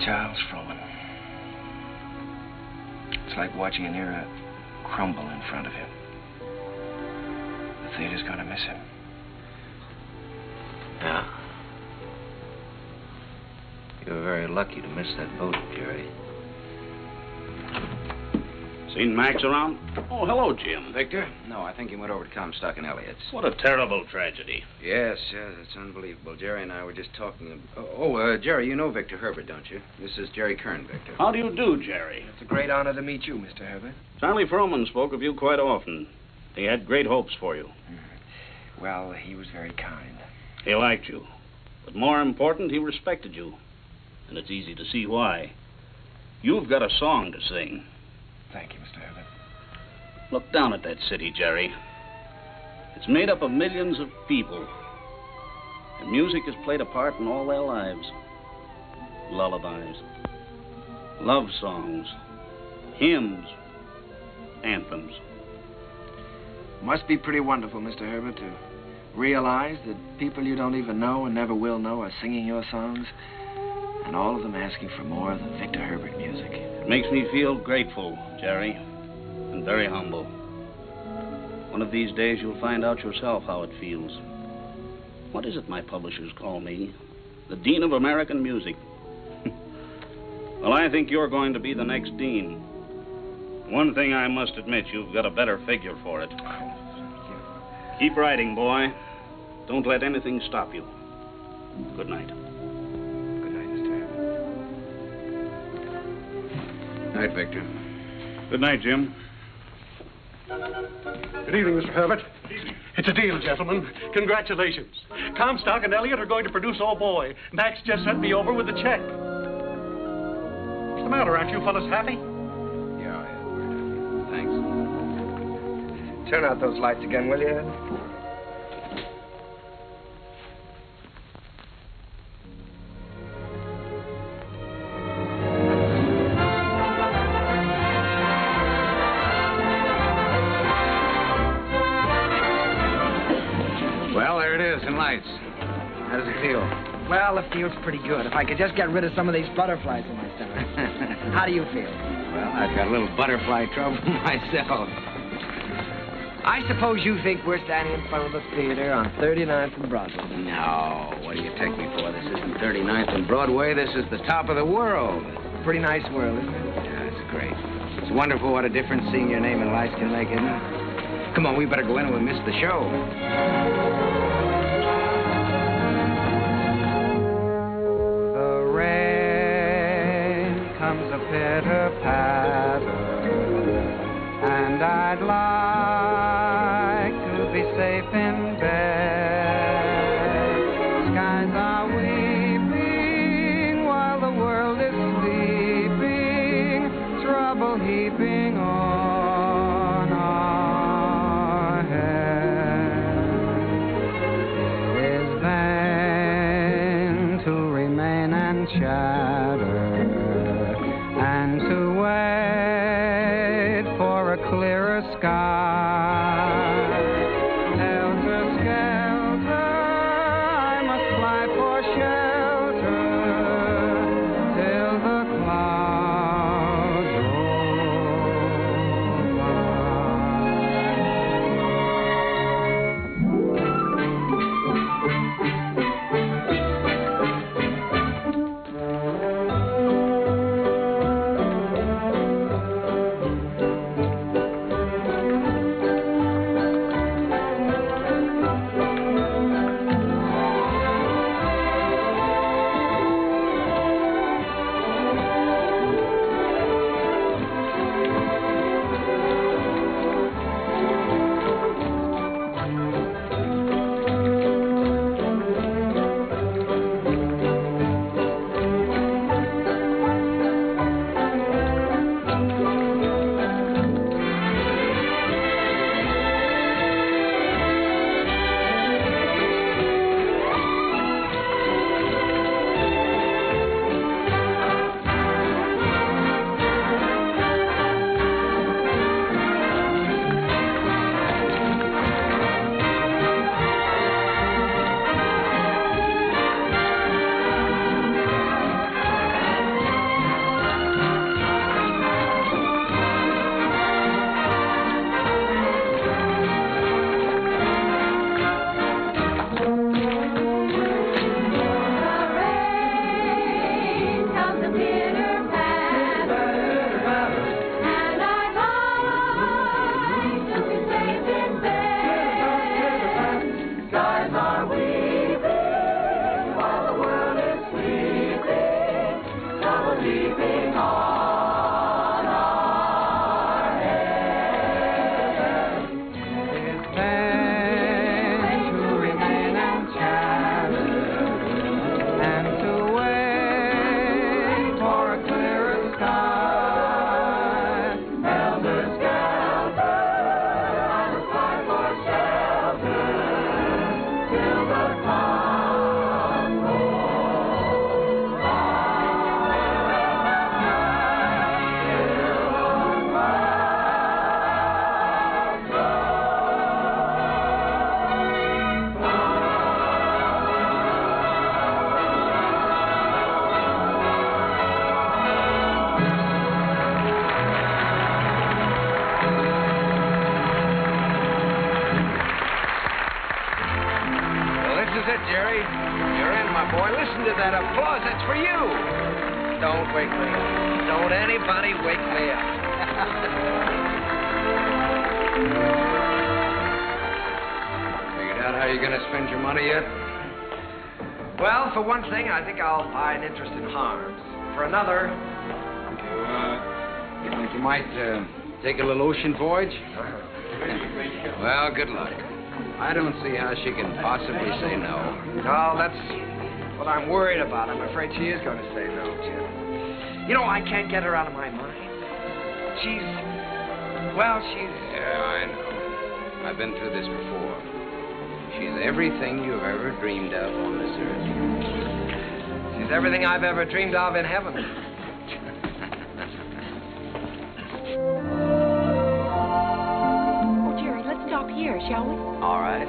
Charles Frohman. It's like watching an era crumble in front of him. The theater's gonna miss him. Yeah. You were very lucky to miss that boat, Jerry. Seen Max around? Oh, hello, Jim. Victor? No, I think he went over to Comstock and Elliott's. What a terrible tragedy. Yes, it's unbelievable. Jerry and I were just talking. Jerry, you know Victor Herbert, don't you? This is Jerry Kern, Victor. How do you do, Jerry? It's a great honor to meet you, Mr. Herbert. Charlie Frohman spoke of you quite often. He had great hopes for you. Well, he was very kind. He liked you. But more important, he respected you. And it's easy to see why. You've got a song to sing. Thank you, Mr. Herbert. Look down at that city, Jerry. It's made up of millions of people. And music has played a part in all their lives. Lullabies, love songs, hymns, anthems. Must be pretty wonderful, Mr. Herbert, to realize that people you don't even know and never will know are singing your songs, and all of them asking for more of the Victor Herbert music. It makes me feel grateful, Jerry, and very humble. One of these days you'll find out yourself how it feels. What is it my publishers call me? The Dean of American Music. Well, I think you're going to be the next dean. One thing I must admit, you've got a better figure for it. Keep writing, boy. Don't let anything stop you. Good night. Good night, Mr. Herbert. Night, Victor. Good night, Jim. Good evening, Mr. Herbert. It's a deal, gentlemen. Congratulations. Comstock and Elliott are going to produce Oh Boy. Max just sent me over with the check. What's the matter? Aren't you fellas happy? Yeah, we're happy. Thanks. Turn out those lights again, will you? How does it feel? Well, it feels pretty good. If I could just get rid of some of these butterflies in my stomach. How do you feel? Well, I've got a little butterfly trouble myself. I suppose you think we're standing in front of the theater on 39th and Broadway. No, what do you take me for? This isn't 39th and Broadway. This is the top of the world. Pretty nice world, isn't it? Yeah, it's great. It's wonderful what a difference seeing your name in lights can make, isn't it? Come on, we better go in or we'll miss the show. Comes a pitter-patter, and I'd like to be safe in bed. Skies are weeping while the world is sleeping, trouble heaping on our heads. It is vain to remain and chatter, and to wait for a clearer sky. They'll Jerry. You're in, my boy. Listen to that applause. That's for you. Don't wake me up. Don't anybody wake me up. Figured out how you're going to spend your money yet? Well, for one thing, I think I'll buy an interest in Harms. For another... You think you might take a little ocean voyage? Well, good luck. I don't see how she can possibly say no. No, that's what I'm worried about. I'm afraid she is going to say no, Jim. You know, I can't get her out of my mind. She's... Yeah, I know. I've been through this before. She's everything you've ever dreamed of on this earth. She's everything I've ever dreamed of in heaven. Oh, Jerry, let's stop here, shall we? All right.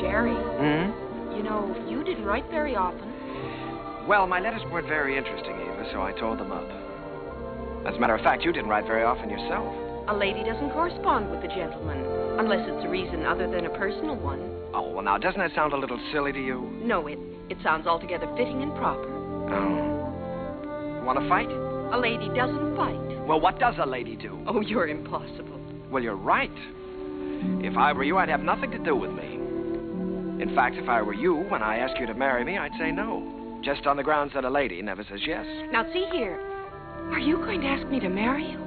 Jerry. You know, you didn't write very often. Well, my letters weren't very interesting, Eva, so I tore them up. As a matter of fact, you didn't write very often yourself. A lady doesn't correspond with a gentleman, unless it's a reason other than a personal one. Oh, well, now, doesn't that sound a little silly to you? No, it sounds altogether fitting and proper. Oh. You want to fight? A lady doesn't fight. Well, what does a lady do? Oh, you're impossible. Well, you're right. If I were you, I'd have nothing to do with me. In fact, if I were you, when I ask you to marry me, I'd say no. Just on the grounds that a lady never says yes. Now, see here. Are you going to ask me to marry you?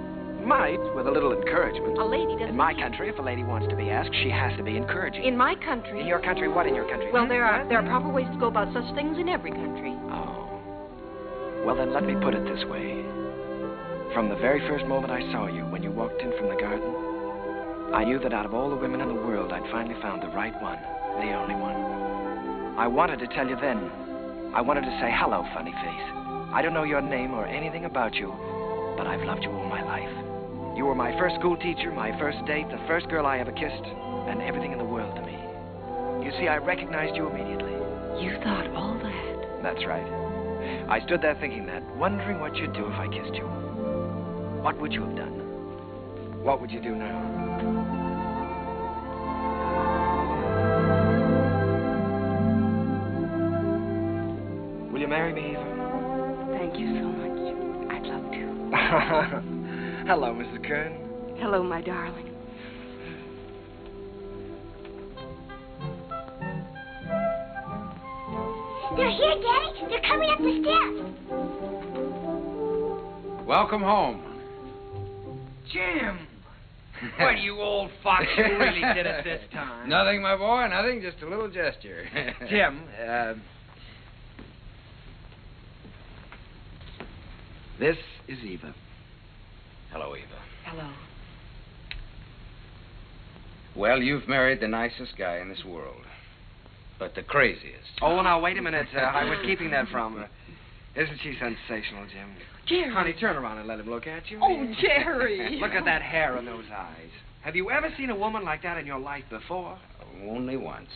Might, with a little encouragement. A lady doesn't... In my country, if a lady wants to be asked, she has to be encouraging. In my country... In your country? What in your country? Well, there are proper ways to go about such things in every country. Oh. Well, then let me put it this way. From the very first moment I saw you, when you walked in from the garden, I knew that out of all the women in the world, I'd finally found the right one, the only one. I wanted to tell you then. I wanted to say, hello, funny face. I don't know your name or anything about you, but I've loved you all my life. You were my first school teacher, my first date, the first girl I ever kissed, and everything in the world to me. You see, I recognized you immediately. You thought all that? That's right. I stood there thinking that, wondering what you'd do if I kissed you. What would you have done? What would you do now? Will you marry me, Eva? Thank you so much. I'd love to. Hello, Mrs. Kern. Hello, my darling. They're here, Daddy. They're coming up the steps. Welcome home. Jim! What, you old fox, you really did it this time. Nothing, my boy, nothing, just a little gesture. Jim, this is Eva. Hello, Eva. Hello. Well, you've married the nicest guy in this world, but the craziest. Oh, now, wait a minute. I was keeping that from her. Isn't she sensational, Jim? Jerry. Honey, turn around and let him look at you. Oh, Jerry. Look at that hair and those eyes. Have you ever seen a woman like that in your life before? Only once.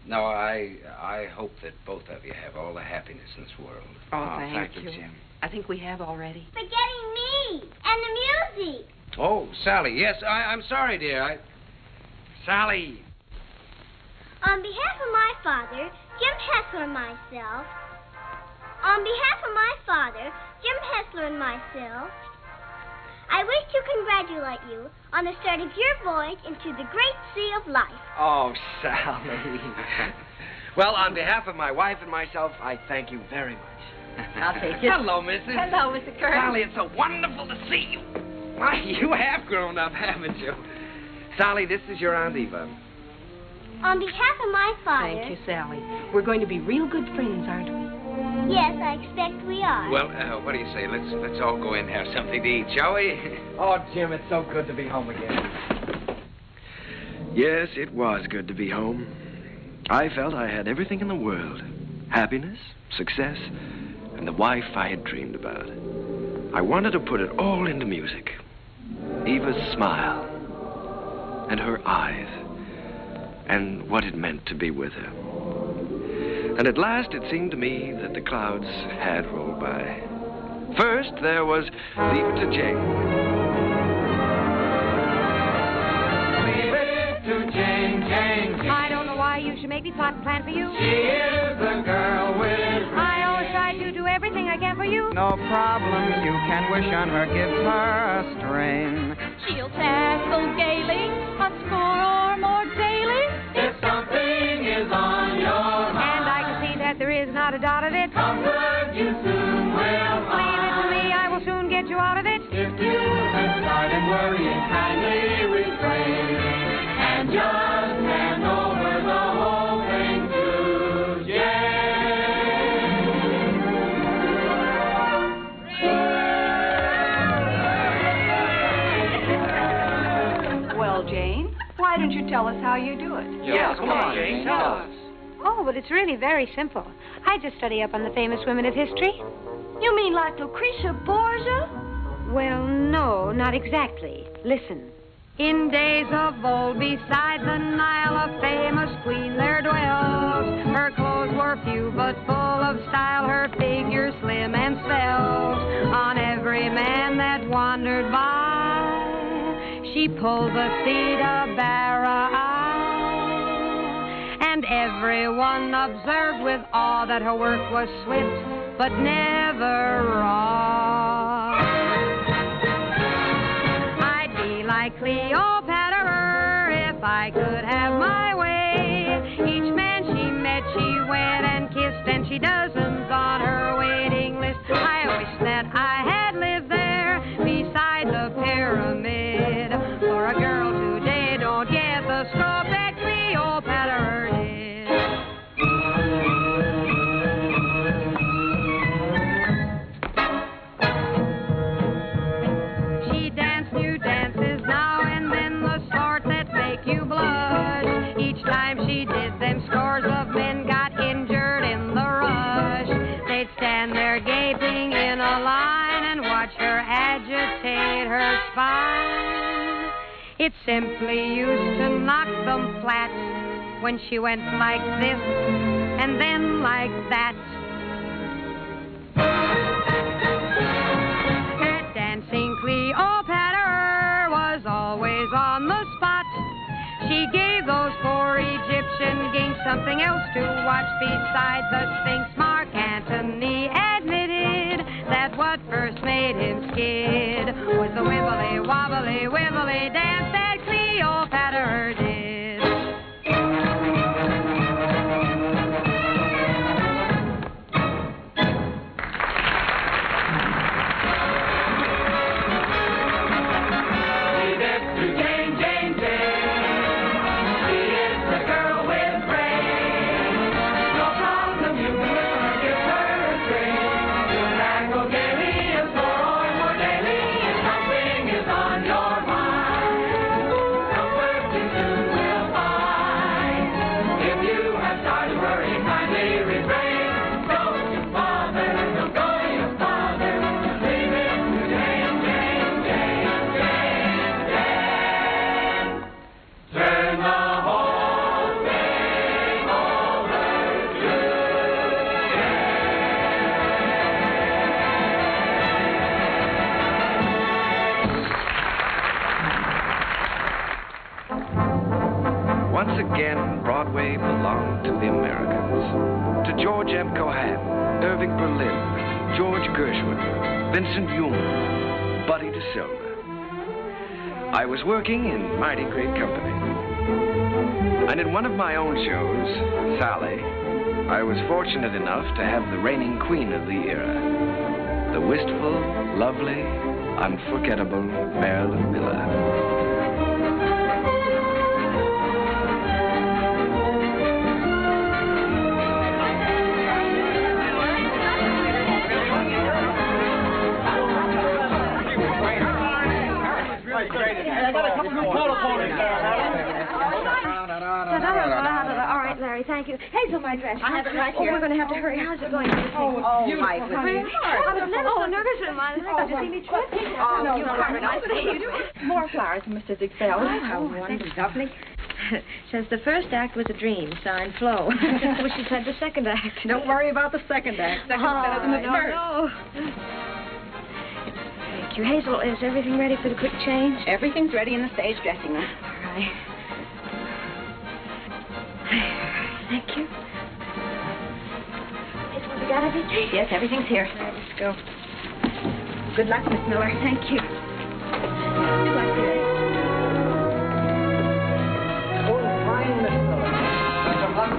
No, I hope that both of you have all the happiness in this world. Oh, thank you, Jim. I think we have already. Forgetting me and the music. Oh, Sally, yes, I'm sorry, dear. Sally. On behalf of my father, Jim Hessler, and myself. On behalf of my father, Jim Hessler, and myself, I wish to congratulate you on the start of your voyage into the great sea of life. Oh, Sally. Well, on behalf of my wife and myself, I thank you very much. I'll take it. Hello, Mrs. Hello, Mr. Kern. Sally, it's so wonderful to see you. Why, you have grown up, haven't you? Sally, this is your Aunt Eva. On behalf of my father... Thank you, Sally. We're going to be real good friends, aren't we? Yes, I expect we are. Well, what do you say? Let's all go in and have something to eat, shall we? Oh, Jim, it's so good to be home again. Yes, it was good to be home. I felt I had everything in the world. Happiness, success, and the wife I had dreamed about. I wanted to put it all into music. Eva's smile and her eyes and what it meant to be with her. And at last it seemed to me that the clouds had rolled by. First, there was Leave It to Jane. Leave it to Jane, Jane, Jane. I don't know why you should make me plot and plan for you. She is the girl with I always try to do everything I can for you. no problem you can wish on her gives her a strain. She'll tackle gaily, a score or more daily. If something is on your mind, And I can see that there is not a dot of it. comfort you soon will find. Leave it to me, I will soon get you out of it. If you have started worrying, kindly refrain and just hand over the whole thing to Well, Jane, why don't you tell us how you do it? Yeah, come on, Jane, tell us. Oh, but it's really very simple. I just study up on the famous women of history. You mean like Lucretia Borgia? Well, no, not exactly. Listen. In days of old, beside the Nile, a famous queen there dwelt. Her clothes were few, but full of style, her figure slim and svelte. On every man that wandered by, she pulled the cedar barra eye. And everyone observed with awe that her work was swift, but never raw. I'd be like Cleopatra if I could have my way. Each man she met, she wed and kissed, and she dozens on her waiting list. I wish that I had lived there beside the pyramid. For a girl today don't get the scope that Cleopatra did. She danced new dances now and then, the sort that make you blush. Each time she did them, scores of men got injured in the rush. They'd stand there gaping in a line and watch her agitate her spine. It simply used to knock them flat when she went like this and then like that. That dancing Cleopatra was always on the spot. She gave those poor Egyptian kings something else to watch besides the Sphinx. Mark Antony admitted that what first made him skid was the wibbly wobbly wibbly dance that Cleopatra did. Leave it to Jane, Jane, Jane. She is the girl with brains. No problem you can wish her, give her a strain. You'll tackle gaily, a score or more daily. If something is on your mind, comfort you soon will find. If you have started worrying, kindly refrain. Don't you bother, don't go to your father. Just leave it to Jane, Jane, Jane, Jane, Jane. Turn the whole thing over to Once again, Broadway belonged to the Americans. To George M. Cohan, Irving Berlin, George Gershwin, Vincent Youm, Buddy DeSilva. I was working in mighty great company. And in one of my own shows, Sally, I was fortunate enough to have the reigning queen of the era, the wistful, lovely, unforgettable Marilyn Miller. I got a couple new porta potties All right, Larry, thank you. Hazel, my dress. I have it right Oh, here. we're going to have to hurry. How's it going? my I goodness. was never so nervous in my life. Did you see me trip? You are nice. More flowers, Mr. Dixell. How wonderful. Lovely. Says the first act was a dream, signed Flo. Just wish she'd said the second act. Don't worry about the second act. Second's better than the first. No. Thank you. Hazel, is everything ready for the quick change? Everything's ready in the stage dressing room. All right. Thank you. Hazel, we got everything? Yes, everything's here. All right, let's go. Good luck, Miss Miller. Thank you. Good luck, dear. Oh, fine, Miss Miller. That's a lot.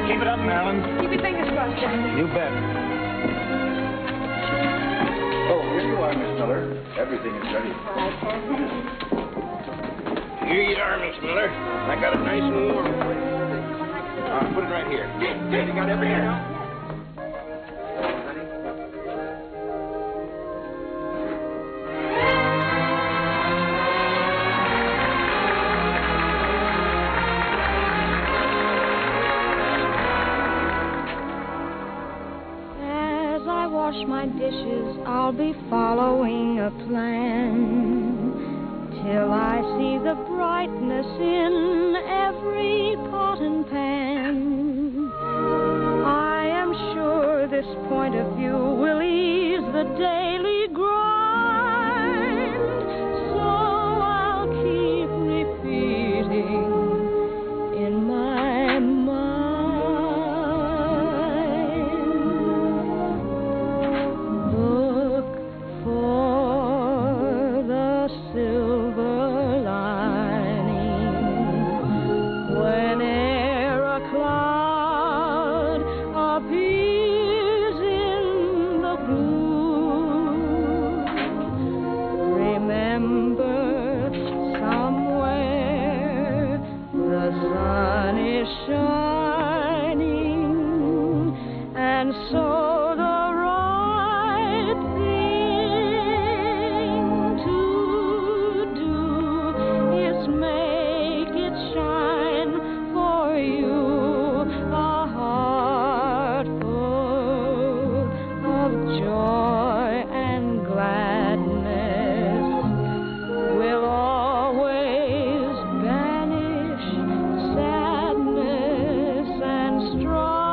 Keep it up, Marilyn. Keep your fingers crossed, Johnny. You bet. Oh, here you are, Miss Miller. Everything is ready. Here you are, Miss Miller. I got it nice and warm for you. Put it right here. You got everything now? As I wash my dishes, I'll be following a plan till I see the brightness in every pot and pan. I am sure this point of view will ease the daily grind, so I'll keep repeating in my mind. Look for the silver lining whene'er a cloud appears in the blue. Remember, somewhere the sun is shining, and so the right thing to do is make it shine for you. A heart full of joy and gladness will always banish sadness and strife.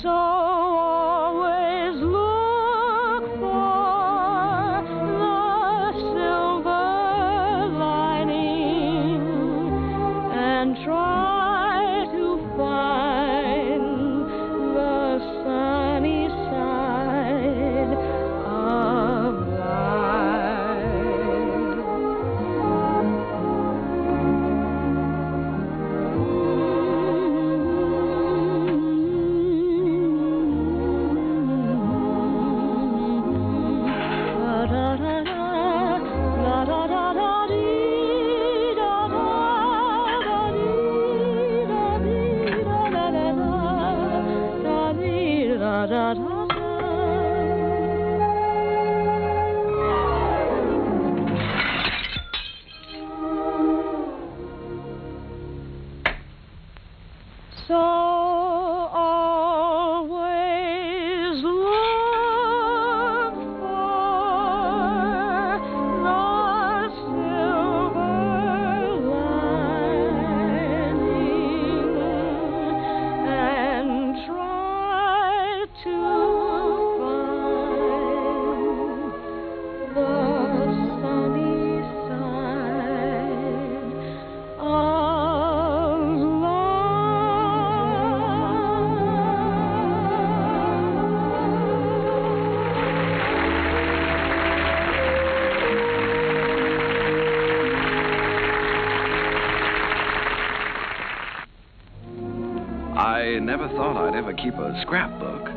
So always look for the silver lining and try to find the sunny side of So always look for the silver lining and try to find the sunny side of I never thought I'd ever keep a scrapbook,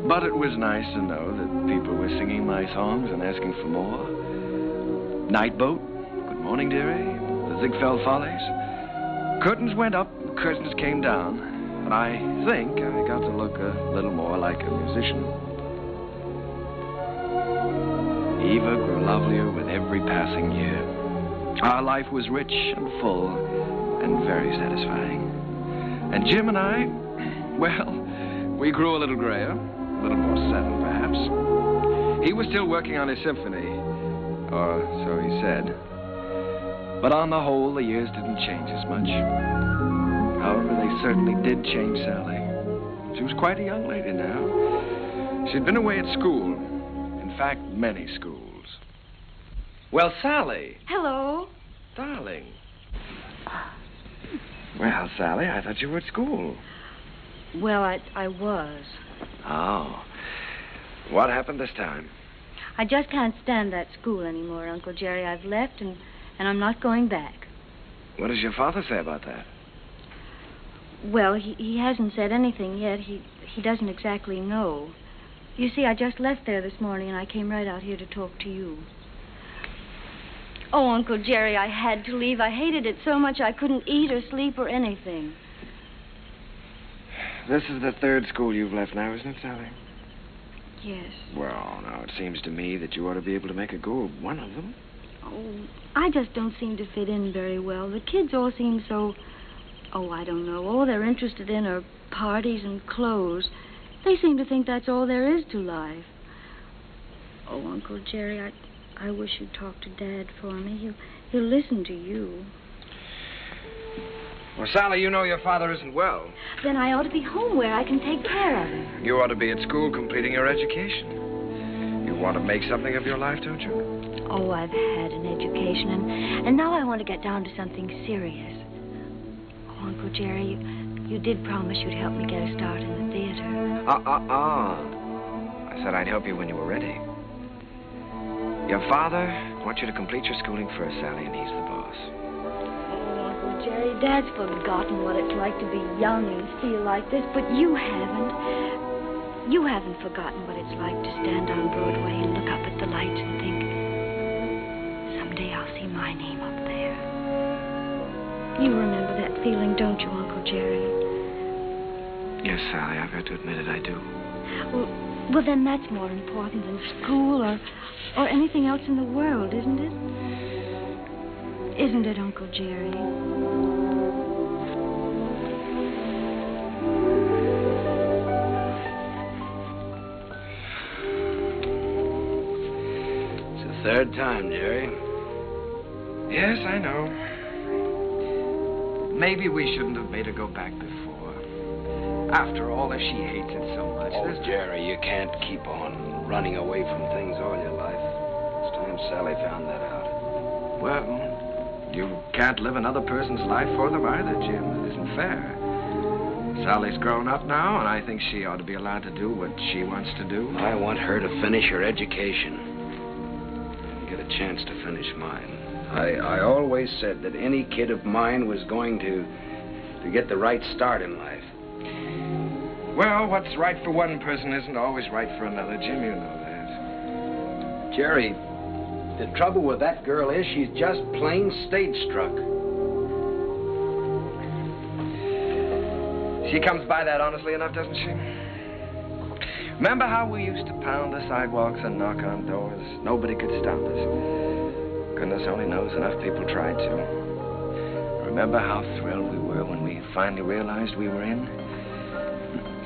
but it was nice to know that people were singing my songs and asking for more. Night Boat, Good Morning Dearie, The Ziegfeld Follies. Curtains went up, curtains came down, and I think I got to look a little more like a musician. Eva grew lovelier with every passing year. Our life was rich and full and very satisfying. And Jim and I, well, we grew a little grayer, a little more saddened perhaps. He was still working on his symphony, Or so he said. But on the whole, the years didn't change as much. However, they certainly did change Sally. She was quite a young lady now. She'd been away at school. In fact, many schools. Well, Sally. Hello. Darling. Well, Sally, I thought you were at school. Well, I was. Oh. What happened this time? I just can't stand that school anymore, Uncle Jerry. I've left, and I'm not going back. What does your father say about that? Well, he hasn't said anything yet. He doesn't exactly know. You see, I just left there this morning, and I came right out here to talk to you. Oh, Uncle Jerry, I had to leave. I hated it so much I couldn't eat or sleep or anything. This is the third school you've left now, isn't it, Sally? Yes. Well, now, it seems to me that you ought to be able to make a go of one of them. Oh, I just don't seem to fit in very well. The kids all seem so... Oh, I don't know. All they're interested in are parties and clothes. They seem to think that's all there is to life. Oh, Uncle Jerry, I wish you'd talk to Dad for me. He'll listen to you. Well, Sally, you know your father isn't well. Then I ought to be home where I can take care of him. You ought to be at school completing your education. You want to make something of your life, don't you? Oh, I've had an education, and now I want to get down to something serious. Oh, Uncle Jerry, you did promise you'd help me get a start in the theater. I said I'd help you when you were ready. Your father wants you to complete your schooling first, Sally, and he's the boss. Oh, Uncle Jerry, Dad's forgotten what it's like to be young and feel like this, but you haven't. You haven't forgotten what it's like to stand on Broadway and look up at the lights and think, someday I'll see my name up there. You remember that feeling, don't you, Uncle Jerry? Yes, Sally, I've got to admit it, I do. Well, then that's more important than school or anything else in the world, isn't it? Isn't it, Uncle Jerry? It's the third time, Jerry. Yes, I know. Maybe we shouldn't have made her go back before. After all, if she hates it so much. Oh, Jerry, you can't keep on running away from things all your life. It's time Sally found that out. Well, you can't live another person's life for them either, Jim. It isn't fair. Sally's grown up now, and I think she ought to be allowed to do what she wants to do. I want her to finish her education and get a chance to finish mine. I always said that any kid of mine was going to get the right start in life. Well, what's right for one person isn't always right for another, Jim. You know that. Jerry, the trouble with that girl is she's just plain stage-struck. She comes by that honestly enough, doesn't she? Remember how we used to pound the sidewalks and knock on doors? Nobody could stop us. Goodness only knows enough people tried to. Remember how thrilled we were when we finally realized we were in?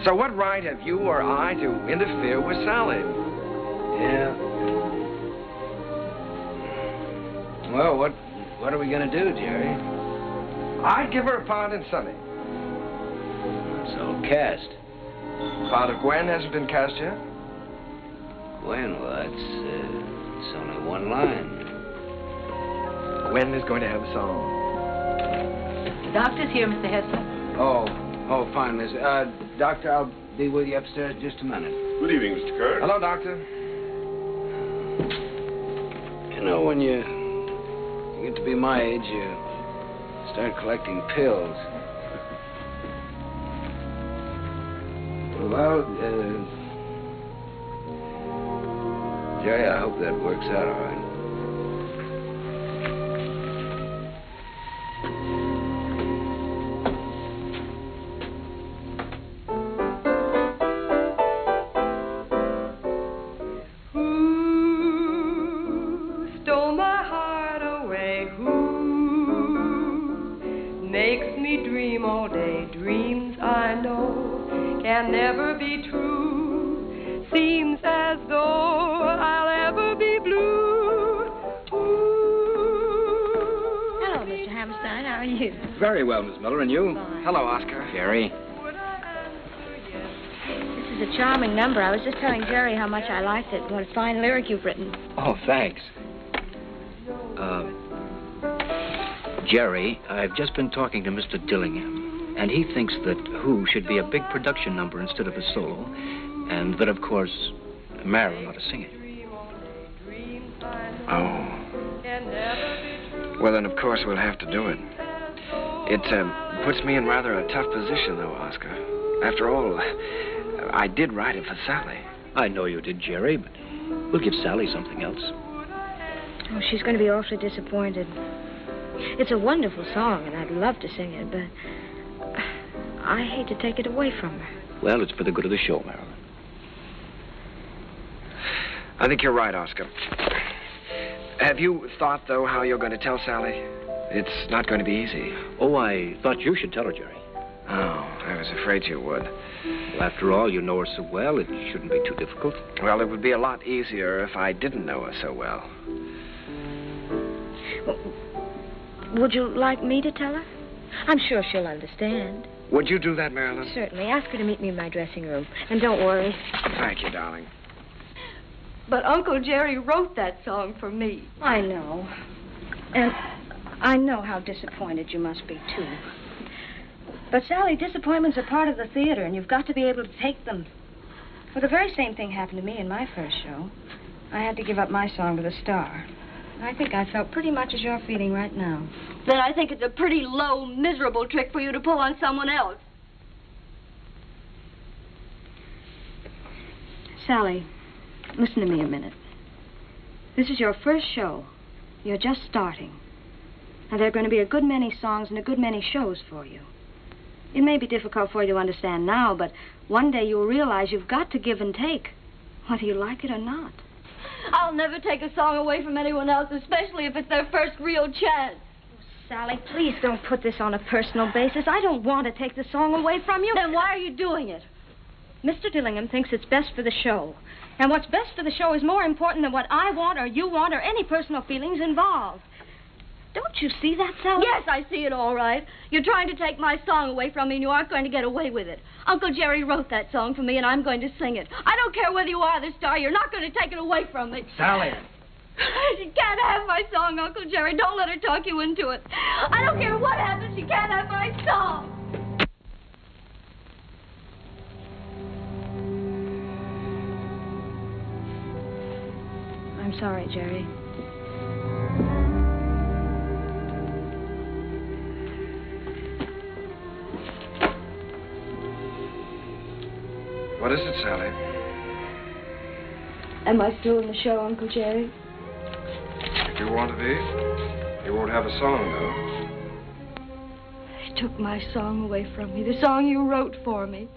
So what right have you or I to interfere with Sally? Yeah. Well, what are we going to do, Jerry? I'd give her a part in Sunny. So cast. Part of Gwen hasn't been cast yet? Gwen, well, it's only one line. Gwen is going to have a song. The doctor's here, Mr. Hester. Oh, fine, Miss. Doctor, I'll be with you upstairs in just a minute. Good evening, Mr. Kerr. Hello, Doctor. You know, when you get to be my age, you start collecting pills. Well, Jerry, I hope that works out all right. Can never be true. Seems as though I'll ever be blue. Very well, Miss Miller, and you? Hello, Oscar. Jerry. This is a charming number. I was just telling Jerry how much I liked it. What a fine lyric you've written. Oh, thanks. Jerry, I've just been talking to Mr. Dillingham, and he thinks that Who should be a big production number instead of a solo, and that, of course, Marilyn ought to sing it. Oh. Well, then, of course, we'll have to do it. It puts me in rather a tough position, though, Oscar. After all, I did write it for Sally. I know you did, Jerry, but we'll give Sally something else. Oh, she's going to be awfully disappointed. It's a wonderful song, and I'd love to sing it, but I hate to take it away from her. Well, it's for the good of the show, Marilyn. I think you're right, Oscar. Have you thought, though, how you're going to tell Sally? It's not going to be easy. Oh, I thought you should tell her, Jerry. Oh, I was afraid you would. Well, after all, you know her so well, it shouldn't be too difficult. Well, it would be a lot easier if I didn't know her so well. Would you like me to tell her? I'm sure she'll understand. Would you do that, Marilyn? Certainly. Ask her to meet me in my dressing room. And don't worry. Thank you, darling. But Uncle Jerry wrote that song for me. I know. And I know how disappointed you must be, too. But, Sally, disappointments are part of the theater, and you've got to be able to take them. Well, the very same thing happened to me in my first show. I had to give up my song to the star. I think I felt pretty much as you're feeling right now. Then I think it's a pretty low, miserable trick for you to pull on someone else. Sally, listen to me a minute. This is your first show. You're just starting. Now, there are going to be a good many songs and a good many shows for you. It may be difficult for you to understand now, but one day you'll realize you've got to give and take, whether you like it or not. I'll never take a song away from anyone else, especially if it's their first real chance. Sally, please don't put this on a personal basis. I don't want to take the song away from you. Then why are you doing it? Mr. Dillingham thinks it's best for the show. And what's best for the show is more important than what I want or you want or any personal feelings involved. Don't you see that, Sally? Yes, I see it all right. You're trying to take my song away from me, and you aren't going to get away with it. Uncle Jerry wrote that song for me, and I'm going to sing it. I don't care whether you are the star. You're not going to take it away from me. Sally! She can't have my song, Uncle Jerry. Don't let her talk you into it. I don't care what happens. She can't have my song. I'm sorry, Jerry. What is it, Sally? Am I still in the show, Uncle Jerry? If you want to be. You won't have a song, though. He took my song away from me, the song you wrote for me.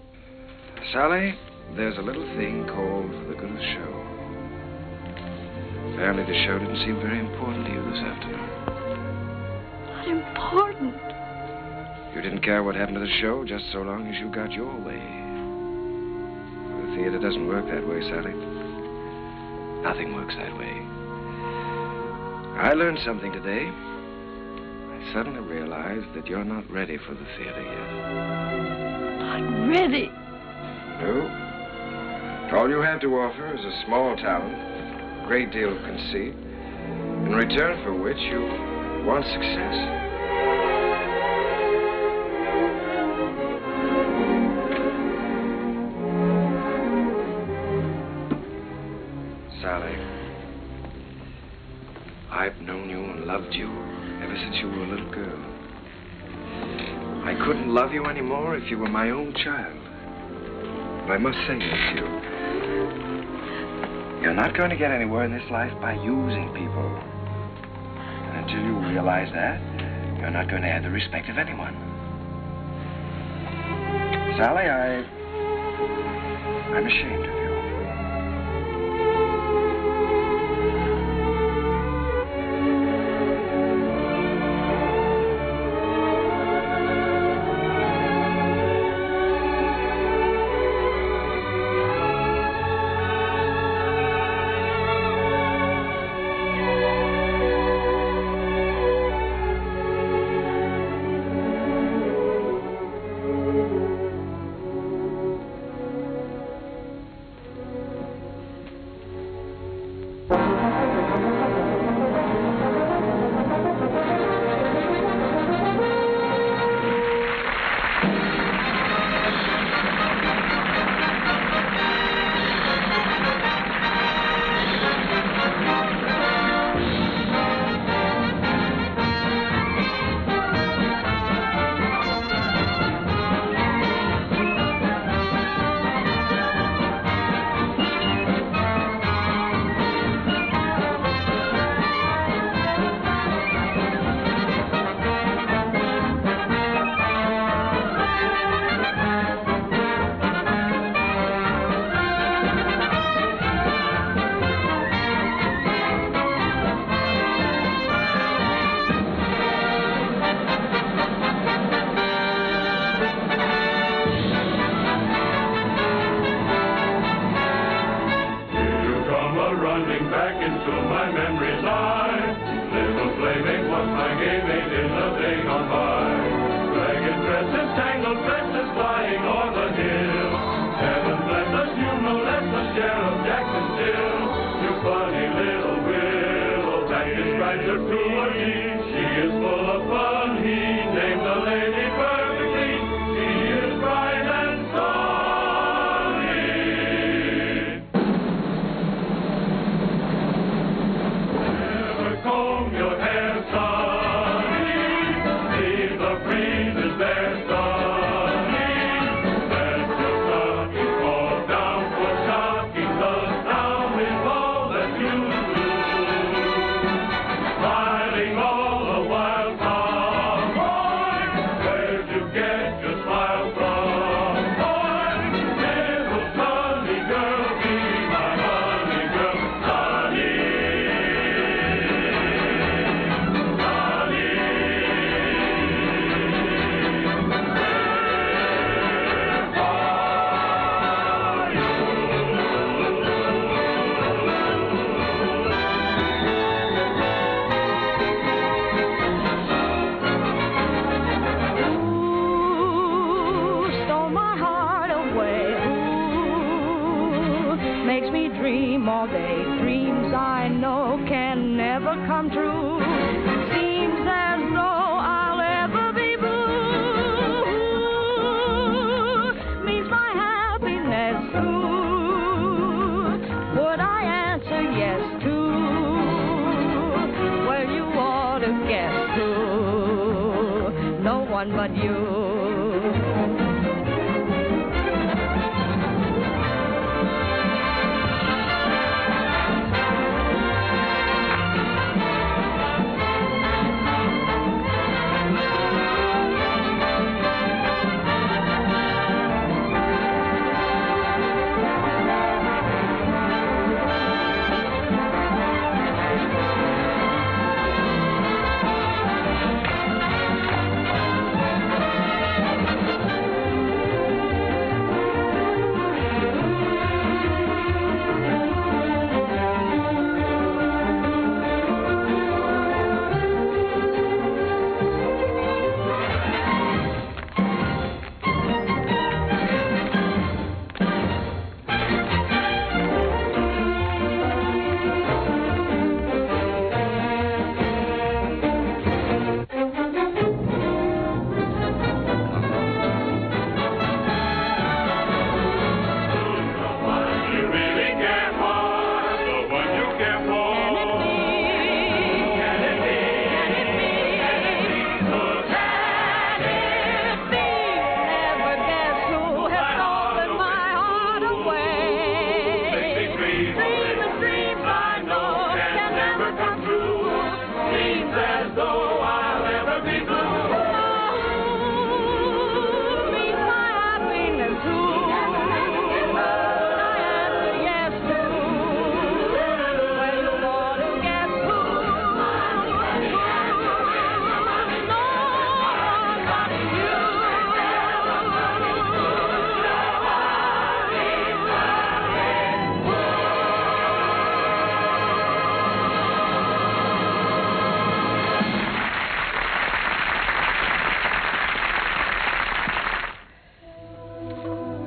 Sally, there's a little thing called the good of the show. Apparently the show didn't seem very important to you this afternoon. Not important? You didn't care what happened to the show just so long as you got your way. The theater doesn't work that way, Sally. Nothing works that way. I learned something today. I suddenly realized that you're not ready for the theater yet. Not ready? No. All you have to offer is a small talent, a great deal of conceit, in return for which you want success. Sally, I've known you and loved you ever since you were a little girl. I couldn't love you anymore if you were my own child. But I must say this to you. You're not going to get anywhere in this life by using people. And until you realize that, you're not going to have the respect of anyone. Sally, I'm ashamed of you. back into my memory's eye. Little playmate was my game mate in the day gone by. Ragged dresses, tangled tresses flying o'er the hill. Heaven bless us, you no less the Sheriff Jackson still. You funny little willow that describes her to a T. She is full of fun, he named the lady perfectly. She is bright and sunny. Never comb your hair, sonny. Leave the breezes there, sonny. Let your stockings fall down for shocking. The sound is all that you do. Smiling all the while, tomboy. Where'd you get your smile from, boy? Little sunny girl, be my honey girl, sunny. Stole my heart away. Ooh, makes me dream all day. Dreams I know can never come true. Seems as though I'll ever be blue. Means my happiness too. Would I answer yes to? Well, you ought to guess who. No one but you.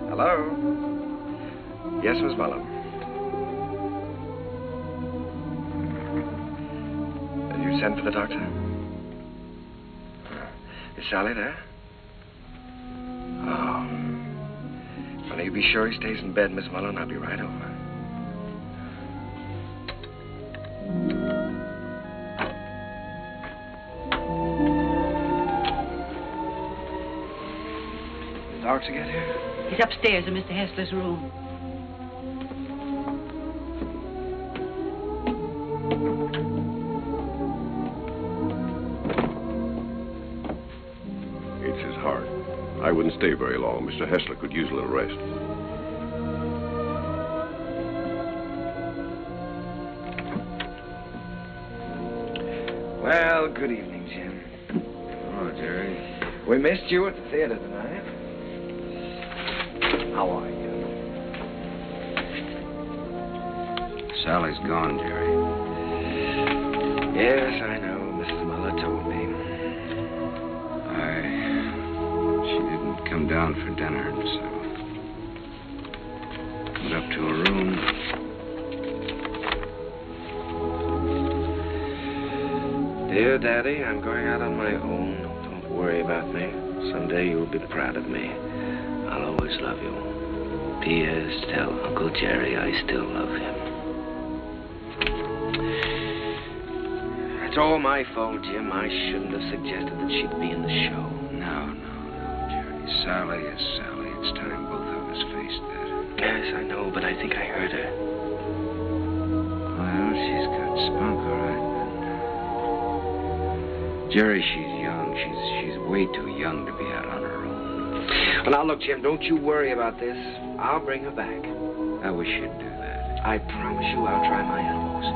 Hello? Yes, Miss Mullin. Did you send for the doctor? Is Sally there? Oh. Well, you be sure he stays in bed, Miss Mullin. I'll be right over. Did the doctor get here? He's upstairs in Mr. Hessler's room. It's his heart. I wouldn't stay very long. Mr. Hessler could use a little rest. Well, good evening, Jim. Oh, Jerry. We missed you at the theater tonight. How are you? Sally's gone, Jerry. Yes, I know. Mrs. Muller told me. She didn't come down for dinner, and so went up to her room. Dear Daddy, I'm going out on my own. Don't worry about me. Someday you'll be proud of me. I'll always love you. P.S. Tell Uncle Jerry I still love him. It's all my fault, Jim. I shouldn't have suggested that she'd be in the show. No, Jerry. Sally is Sally. It's time both of us faced that. Yes, I know, but I think I heard her. Well, she's got spunk, all right. Jerry, she's young. She's way too young to be out on her own. Well, now, look, Jim, don't you worry about this. I'll bring her back. I wish you'd do that. I promise you I'll try my utmost.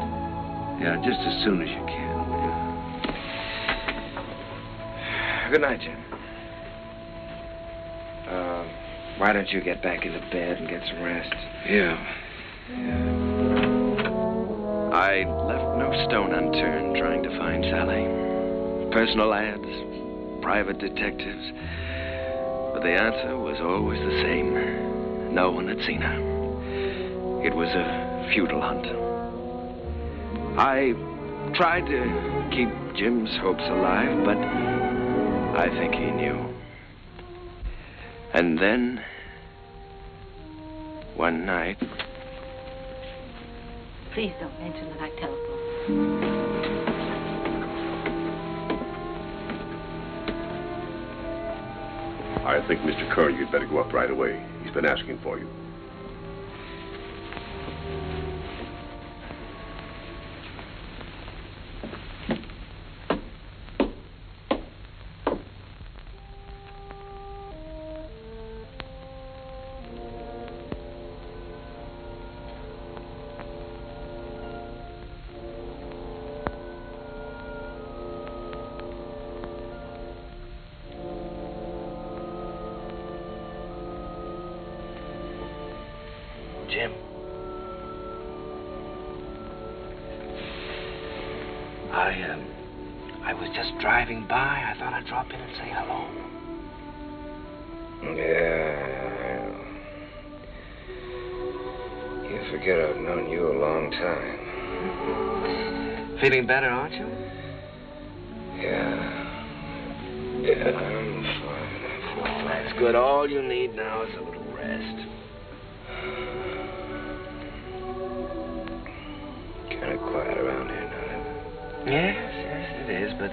Yeah, just as soon as you can. Good night, Jim. Why don't you get back into bed and get some rest? Yeah. I left no stone unturned trying to find Sally. Personal ads, private detectives. But the answer was always the same. No one had seen her. It was a futile hunt. I tried to keep Jim's hopes alive, but I think he knew. And then, one night... Please don't mention that I telephoned. I think, Mr. Colonel, you'd better go up right away. He's been asking for you. Jim. I was just driving by. I thought I'd drop in and say hello. Yeah. You forget I've known you a long time. Feeling better, aren't you? Yeah, I'm fine. That's good. All you need now is a little rest. Kind of quiet around here now. Yes, it is, but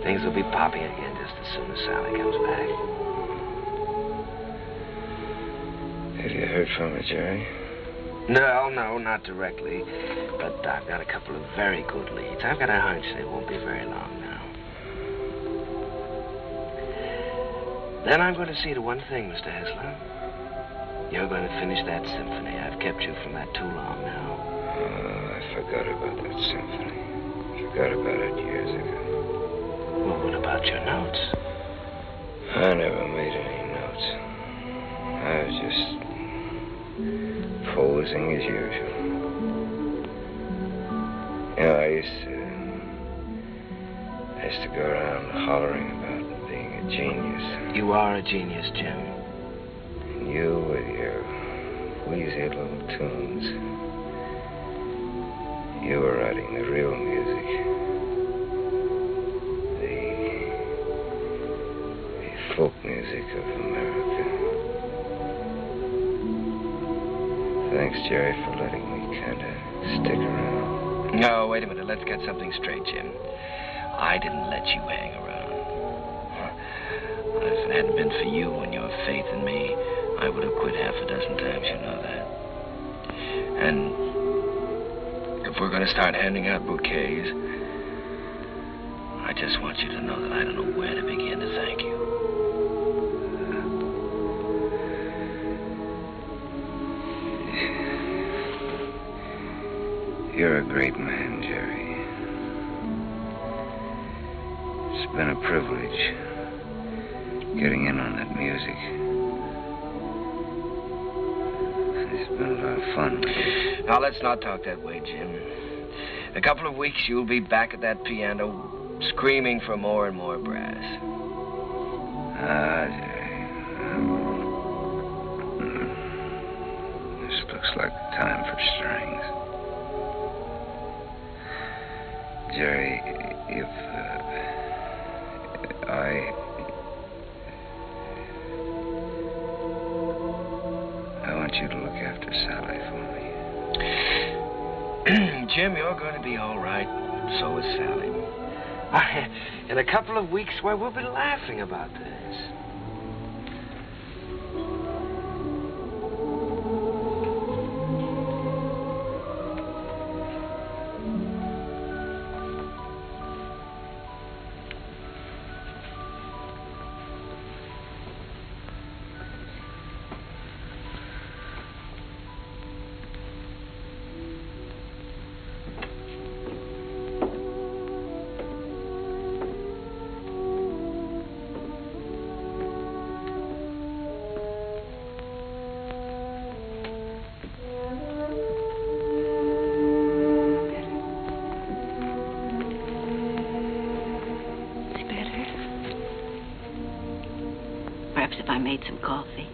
things will be popping again just as soon as Sally comes back. Have you heard from her, Jerry? No, not directly. But I've got a couple of very good leads. I've got a hunch they won't be very long now. Then I'm going to see to one thing, Mr. Hessler. You're going to finish that symphony. I've kept you from that too long now. Oh, I forgot about that symphony. Forgot about it years ago. Well, what about your notes? I never made any notes. I was just posing as usual. You know, I used to go around hollering about being a genius. You are a genius, Jim. And you with your wheezy little tunes. You were writing the real music. The folk music of America. Thanks, Jerry, for letting me kind of stick around. No, wait a minute. Let's get something straight, Jim. I didn't let you hang around. If it hadn't been for you and your faith in me, I would have quit half a dozen times, you know that. And if we're going to start handing out bouquets, I just want you to know that I don't know where to begin to thank you. You're a great man, Jerry. It's been a privilege getting in on that music. It's been a lot of fun. Now, let's not talk that way, Jim. In a couple of weeks, you'll be back at that piano, screaming for more and more brass. This looks like the time for strings. Jerry, if I want you to look after Sally for me. Jim, you're going to be all right. So is Sally. In a couple of weeks, why, we'll be laughing about this. If I made some coffee.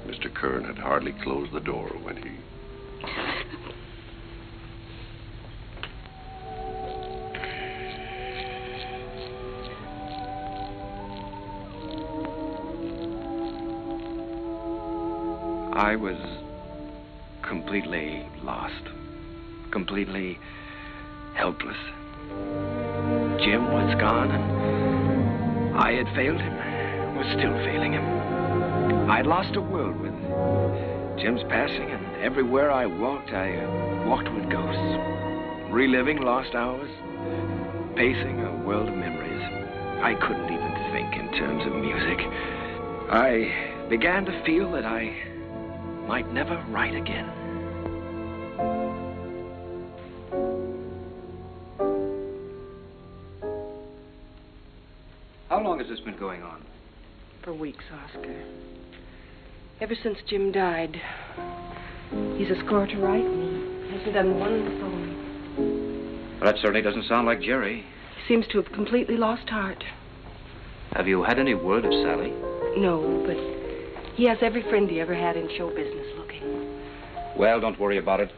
Mr. Kern had hardly closed the door when he... I was completely lost, completely helpless. Jim was gone, and I had failed him, was still failing him. I'd lost a world with Jim's passing, and everywhere I walked with ghosts, reliving lost hours, pacing a world of memories. I couldn't even think in terms of music. I began to feel that I might never write again. How long has this been going on? For weeks, Oscar. Ever since Jim died. He's a score to write, and he hasn't done one song. Well, that certainly doesn't sound like Jerry. He seems to have completely lost heart. Have you had any word of Sally? No, but he has every friend he ever had in show business looking. Well, don't worry about it.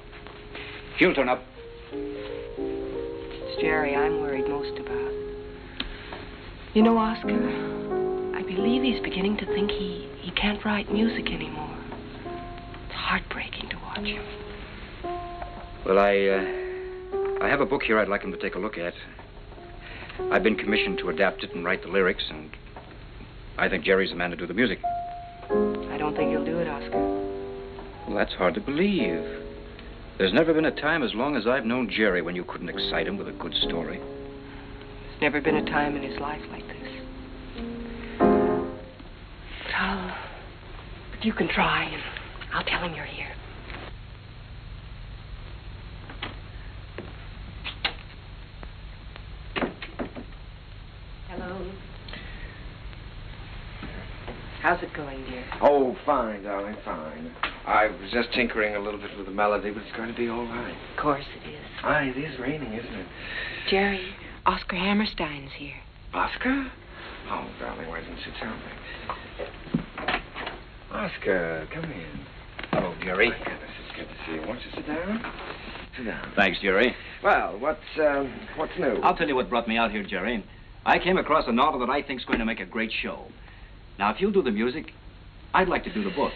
He'll turn up. It's Jerry I'm worried most about. You know, Oscar, I believe he's beginning to think he can't write music anymore. It's heartbreaking to watch him. Well, I have a book here I'd like him to take a look at. I've been commissioned to adapt it and write the lyrics, and I think Jerry's the man to do the music. I don't think he'll do it, Oscar. Well, that's hard to believe. There's never been a time as long as I've known Jerry when you couldn't excite him with a good story. There's never been a time in his life like this. But you can try, and I'll tell him you're here. Hello. How's it going, dear? Oh, fine, darling, fine. I was just tinkering a little bit with the melody, but it's going to be all right. Of course it is. Aye, it is raining, isn't it? Jerry, Oscar Hammerstein's here. Oscar? Oh, darling, why didn't you tell me? Oscar, come in. Hello, Jerry. My goodness, it's good to see you. Won't you sit down? Sit down. Thanks, Jerry. Well, what's new? I'll tell you what brought me out here, Jerry. I came across a novel that I think's going to make a great show. Now, if you'll do the music, I'd like to do the book.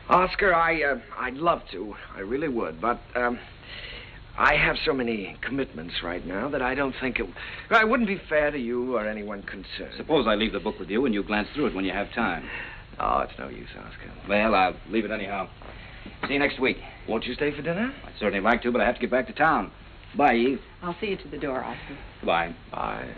Oscar, I'd love to. I really would, but, I have so many commitments right now that I don't think it wouldn't be fair to you or anyone concerned. Suppose I leave the book with you and you glance through it when you have time. Oh, it's no use, Oscar. Well, I'll leave it anyhow. See you next week. Won't you stay for dinner? I'd certainly like to, but I have to get back to town. Bye, Eve. I'll see you to the door, Oscar. Bye. Bye.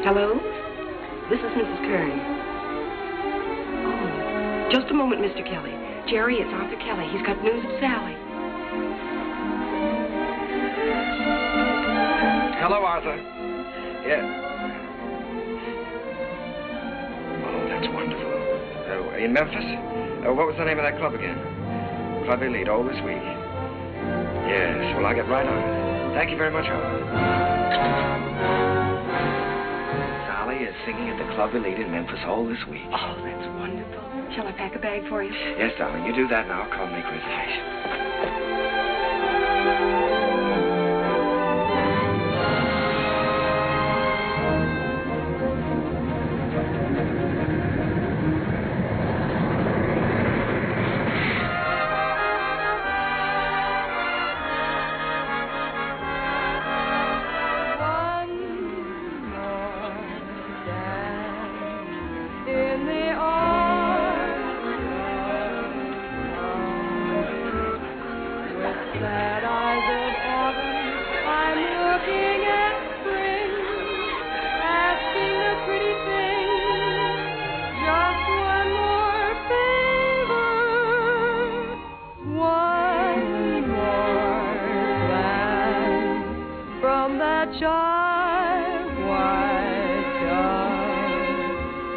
Hello? This is Mrs. Kern. Oh, just a moment, Mr. Kelly. Jerry, it's Arthur Kelly. He's got news of Sally. Hello, Arthur. Yeah. Oh, that's wonderful. In Memphis? What was the name of that club again? Club Elite, all this week. Yes, well, I'll get right on it. Thank you very much, Arthur. Sally is singing at the Club Elite in Memphis all this week. Oh, that's wonderful. Shall I pack a bag for you? Yes, darling, you do that and I'll call and make reservations.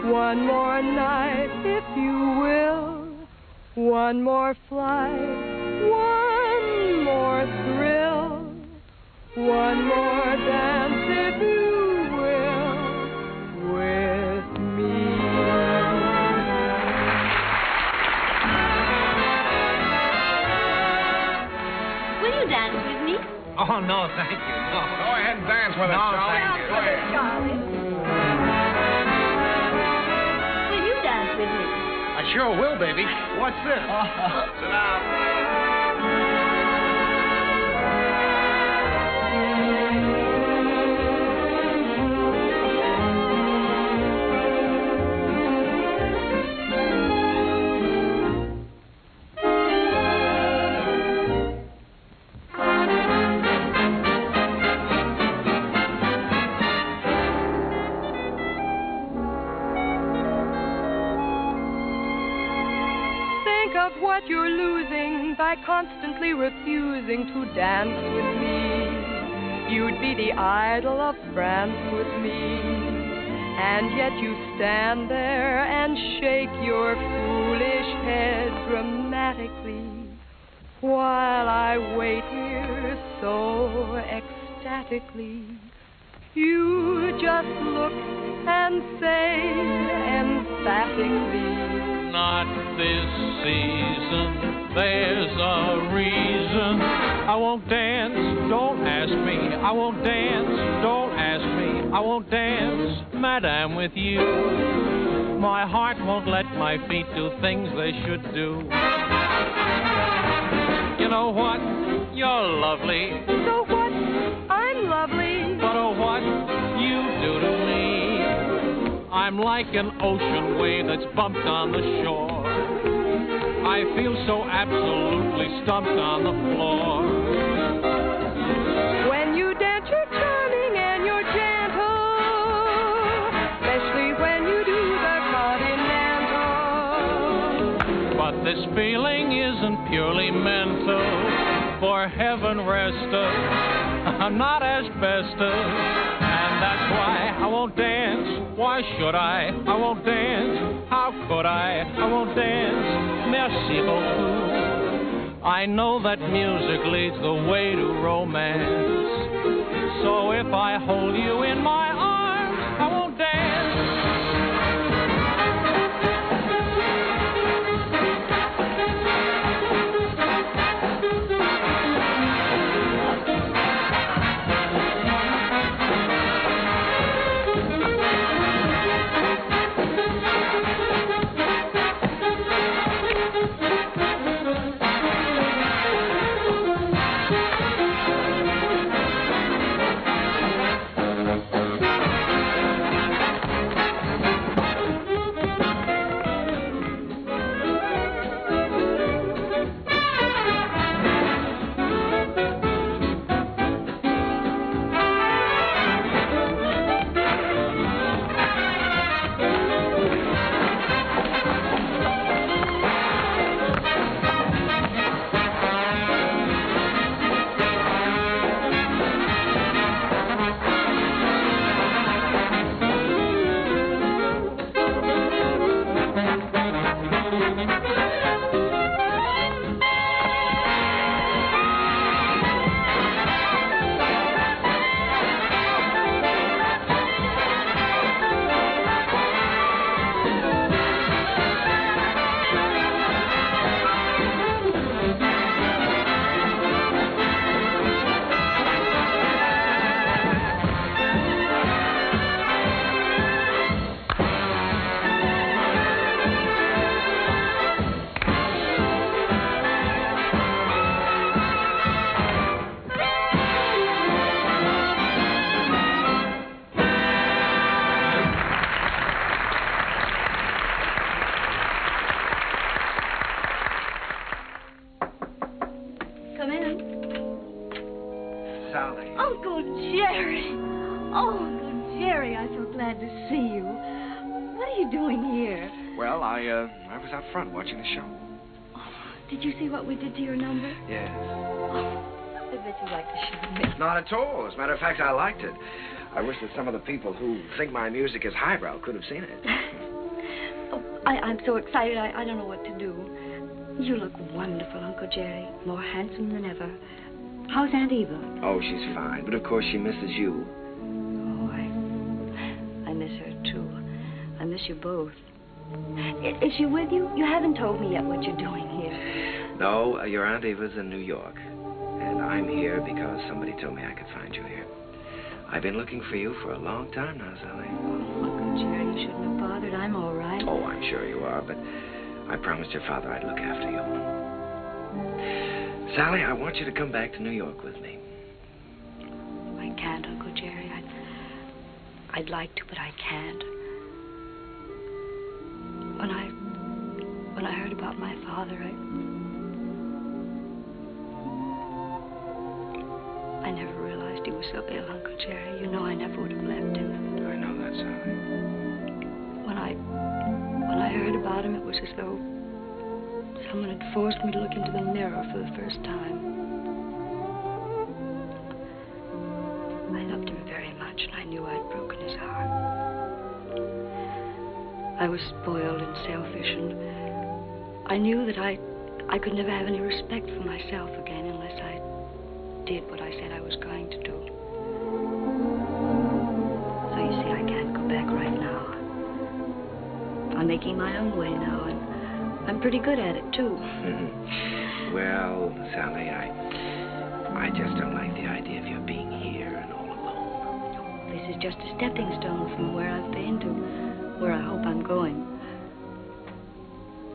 One more night, if you will. One more flight, one more thrill. One more dance, if you will, with me. Will you dance with me? Oh, no, thank you. No. Go ahead and dance with us, No, Charlie. thank you. Go ahead. Charlie. Will you dance with me? I sure will, baby. What's this? Sit down. Of what you're losing by constantly refusing to dance with me. You'd be the idol of France with me, and yet you stand there and shake your foolish head dramatically while I wait here so ecstatically. You just look and say emphatically, not this season, there's a reason. I won't dance, don't ask me. I won't dance, don't ask me. I won't dance, madame, with you. My heart won't let my feet do things they should do. You know what? You're lovely. So what? I'm lovely. But oh, what you do to me. I'm like an ocean wave that's bumped on the shore. I feel so absolutely stumped on the floor. When you dance, you're charming and you're gentle, especially when you do the continental. But this feeling isn't purely mental. For heaven rest us, not asbestos. And that's why I won't dance. Why should I? I won't dance. How could I? I won't dance. Merci beaucoup. I know that music leads the way to romance. So if I hold you in my arms, I won't dance. Sally. Uncle Jerry. Oh, Uncle Jerry, I'm so glad to see you. What are you doing here? Well, I was out front watching the show. Did you see what we did to your number? Yes. I bet you'd like to show me. Not at all. As a matter of fact, I liked it. I wish that some of the people who think my music is highbrow could have seen it. I'm so excited, I don't know what to do. You look wonderful, Uncle Jerry. More handsome than ever. How's Aunt Eva? Oh, she's fine. But of course she misses you. Oh, I miss her, too. I miss you both. Is she with you? You haven't told me yet what you're doing here. No, your Aunt Eva's in New York. And I'm here because somebody told me I could find you here. I've been looking for you for a long time now, Sally. Oh, Uncle Jerry, you shouldn't have bothered. I'm all right. Oh, I'm sure you are, but I promised your father I'd look after you. Sally, I want you to come back to New York with me. I can't, Uncle Jerry. I'd like to, but I can't. When I heard about my father, I never realized he was so ill, Uncle Jerry. You know I never would have left him. I know that, Sally. When I heard about him, it was as though someone had forced me to look into the mirror for the first time. I loved him very much, and I knew I'd broken his heart. I was spoiled and selfish, and I knew that I could never have any respect for myself again unless I did what I said I was going to do. So you see, I can't go back right now. I'm making my own way now, and I'm pretty good at it, too. Well, Sally, I just don't like the idea of you being here and all alone. This is just a stepping stone from where I've been to where I hope I'm going.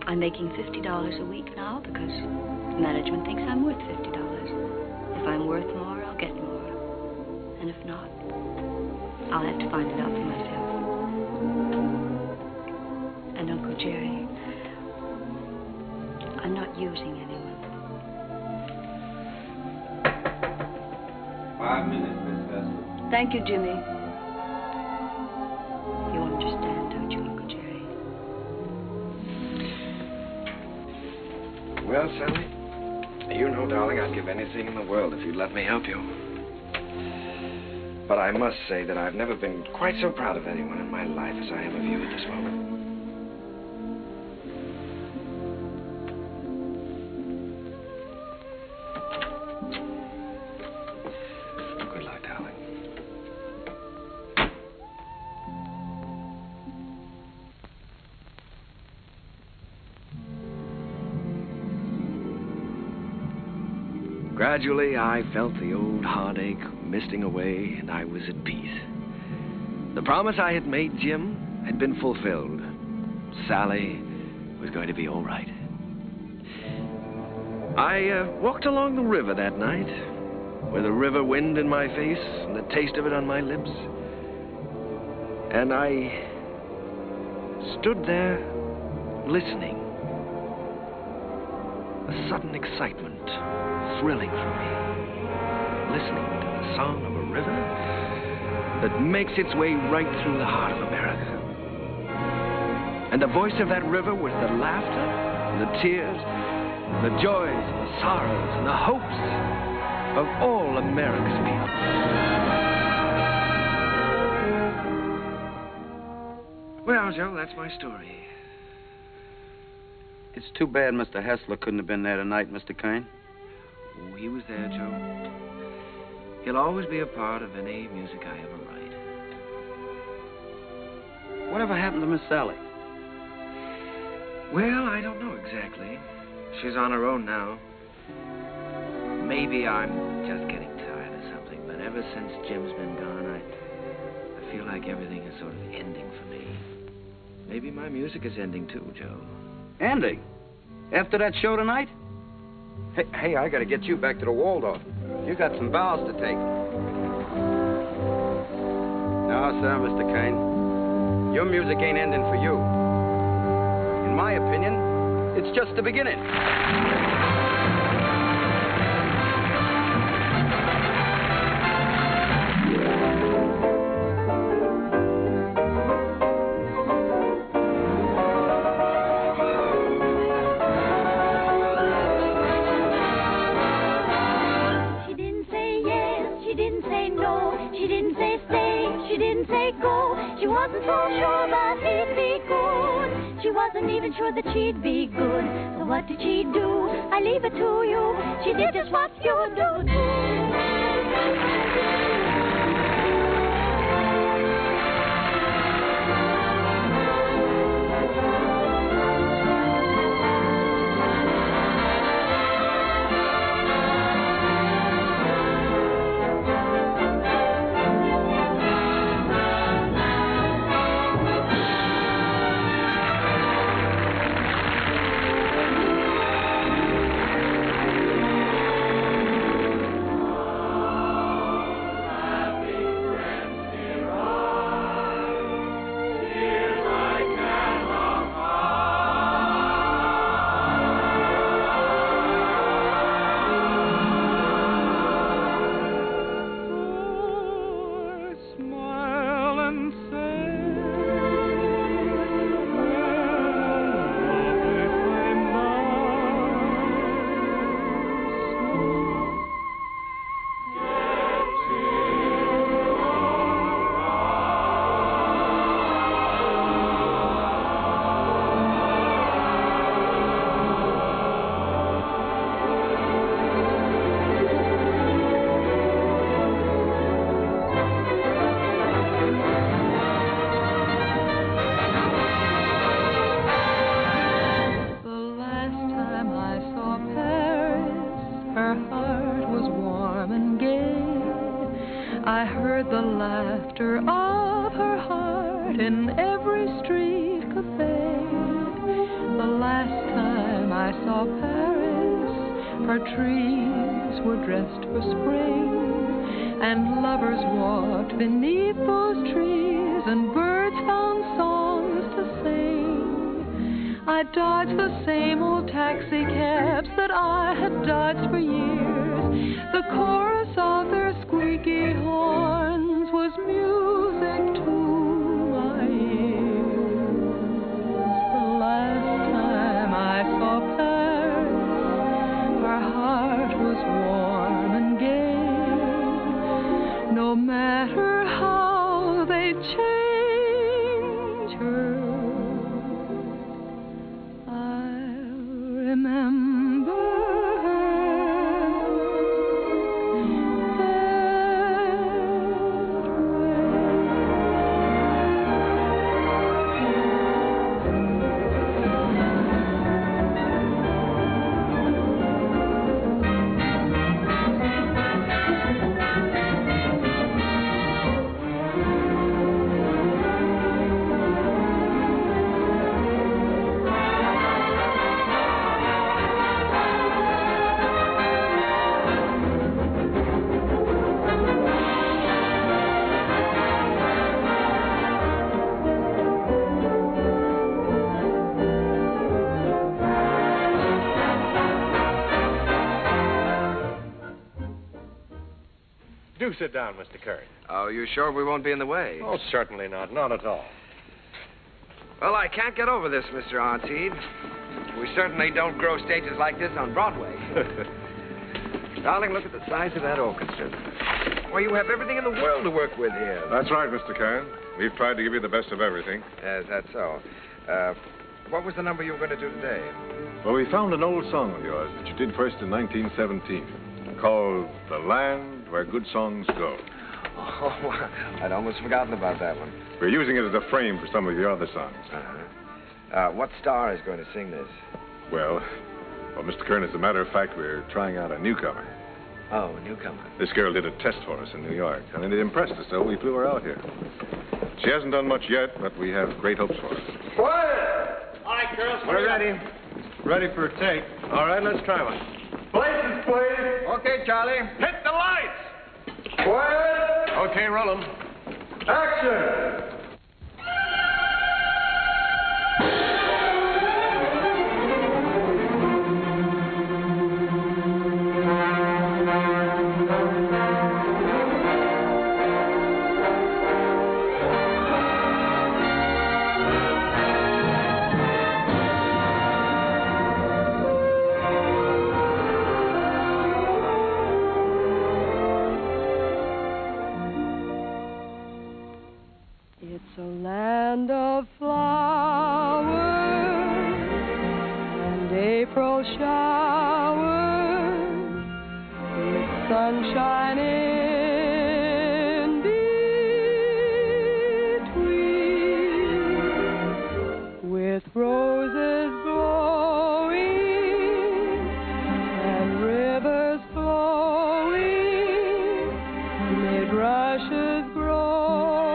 I'm making $50 a week now because the management thinks I'm worth $50. If I'm worth more, I'll get more. And if not, I'll have to find it out for myself. And Uncle Jerry, I'm not using anyone. 5 minutes, Miss Hester. Thank you, Jimmy. You understand, don't you, Uncle Jerry? Well, Sally, you know, darling, I'd give anything in the world if you'd let me help you. But I must say that I've never been quite so proud of anyone in my life as I am of you at this moment. Good luck, darling. Gradually, I felt the old heartache misting away, and I was at peace. The promise I had made Jim had been fulfilled. Sally was going to be all right. I walked along the river that night, with the river wind in my face and the taste of it on my lips. And I stood there listening. A sudden excitement thrilling through me, listening to the song of a river that makes its way right through the heart of America. And the voice of that river was the laughter, the tears, the joys, the sorrows, and the hopes of all America's people. Well, Joe, that's my story. It's too bad Mr. Hessler couldn't have been there tonight, Mr. Kane. Oh, he was there, Joe. He'll always be a part of any music I ever write. Whatever happened to Miss Sally? Well, I don't know exactly. She's on her own now. Maybe I'm just getting tired of something, but ever since Jim's been gone, I feel like everything is sort of ending for me. Maybe my music is ending too, Joe. Ending? After that show tonight? Hey, I gotta get you back to the Waldorf. You got some vows to take. No, sir, Mr. Kane. Your music ain't ending for you. In my opinion, it's just the beginning. didn't say no. She didn't say stay. She didn't say go. She wasn't so sure that he'd be good. She wasn't even sure that she'd be good. So what did she do? I leave it to you. She did just what you do. Do sit down, Mr. Kern. Oh, you sure we won't be in the way? Oh, certainly not. Not at all. Well, I can't get over this, Mr. Artseed. We certainly don't grow stages like this on Broadway. Darling, look at the size of that orchestra. Why, you have everything in the world to work with here. That's right, Mr. Kern. We've tried to give you the best of everything. Yes, that's so. What was the number you were going to do today? Well, we found an old song of yours that you did first in 1917, called The Land Where Good Songs Go. Oh, I'd almost forgotten about that one. We're using it as a frame for some of your other songs. What star is going to sing this? Well, Mr. Kern, as a matter of fact, we're trying out a newcomer. Oh, a newcomer. This girl did a test for us in New York, and it impressed us, so we flew her out here. She hasn't done much yet, but we have great hopes for her. Quiet! All right, girls. We're ready. Ready for a take. All right, let's try one. Places, please. Okay, Charlie. Hit the lights. Quiet. Okay, roll 'em. Action. grasses growing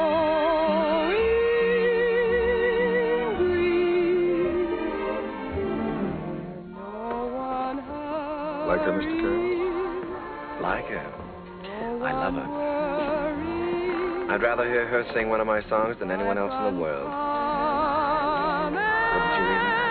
green. No one has Like her, Mr. Kerr? Like her? I love her. I'd rather hear her sing one of my songs than anyone else in the world. Wouldn't you even?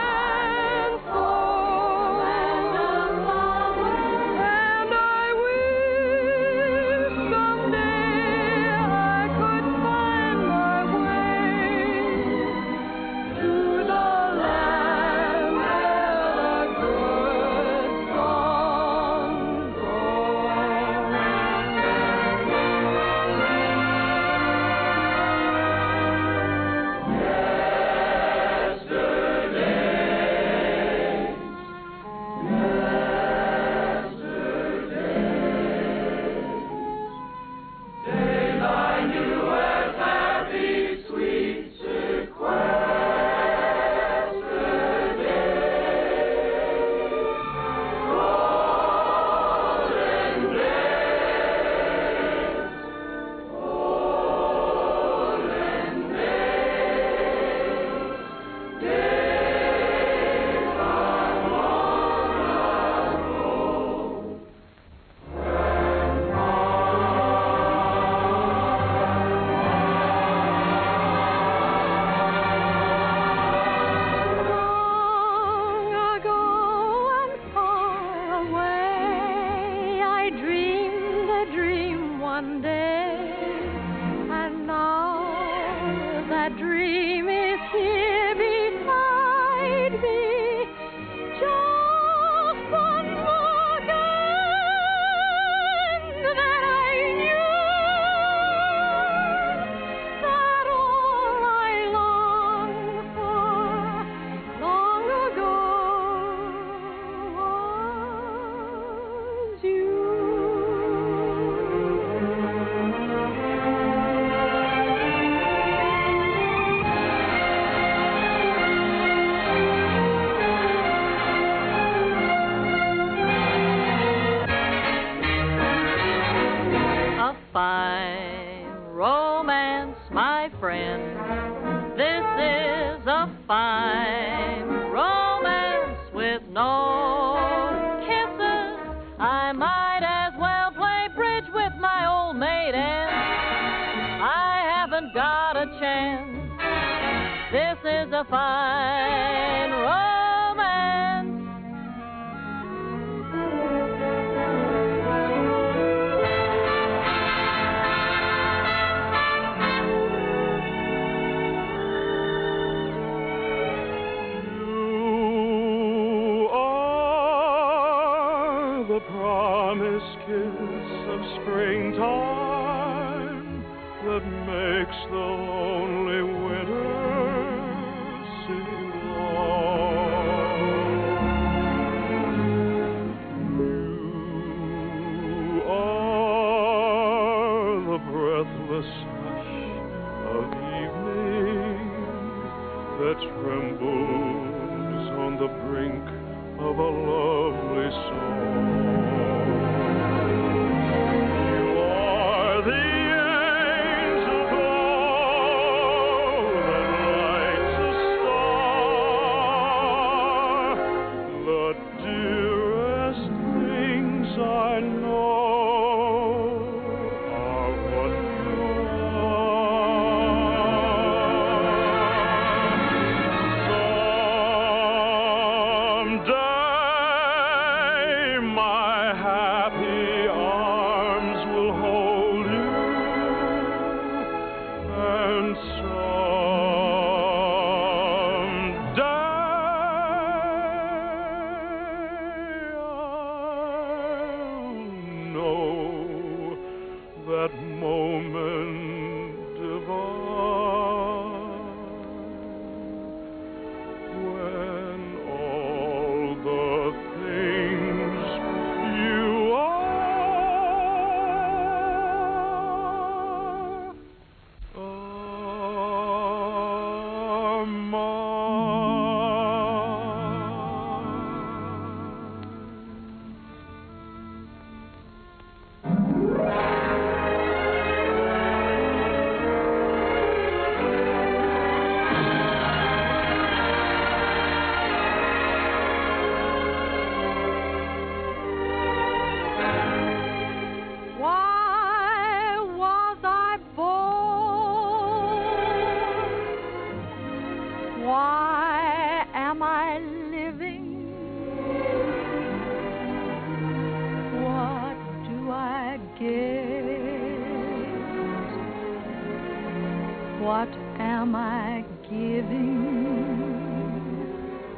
what am I giving?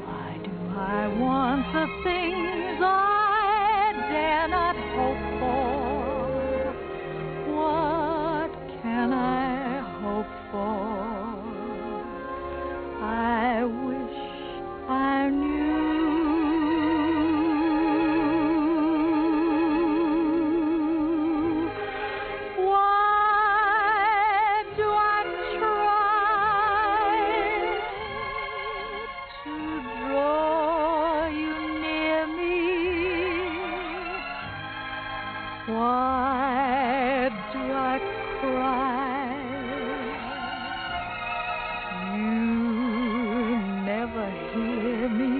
Why do I want the things I dare not hope for? What can I hope for? I wish I knew. Why do I try to draw you near me? Why do I cry? You never hear me.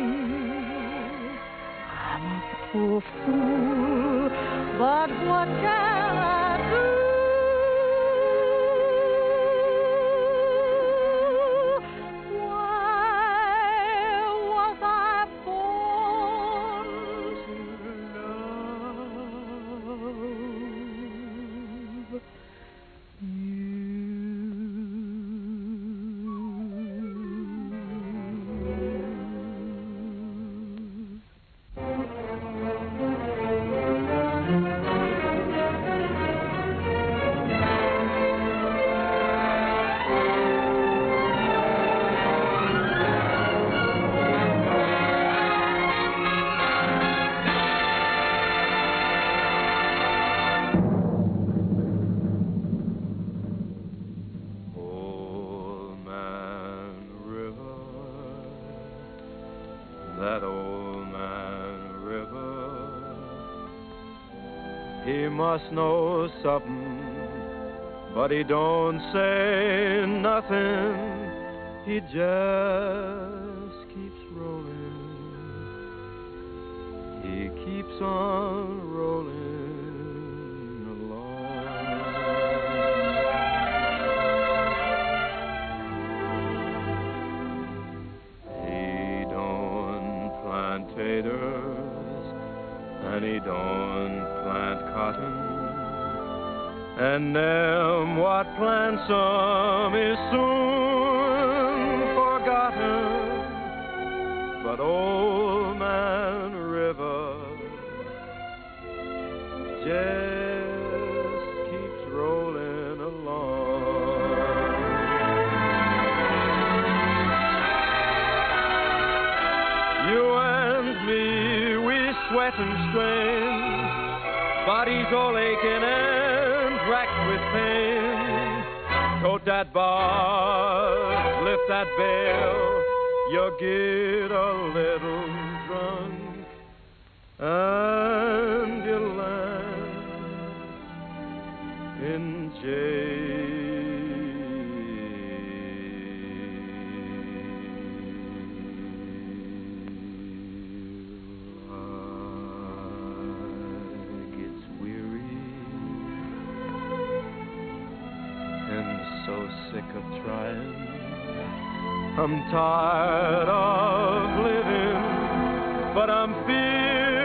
I'm a poor fool, but what can I do? Why was I born to love Old Man River, that old man River, he must know something, but he don't say nothing. He just keeps rolling. He keeps on rolling along. He don't plant taters, and he don't plant cotton, and them what plants 'em is soon forgotten. But old man River just keeps rolling along. You and me, we sweat and strain, bodies all aching and racked with pain. Tote that bar, lift that bell, you get a little drunk, and you land in so sick of trying. I'm tired of living, but I'm feeling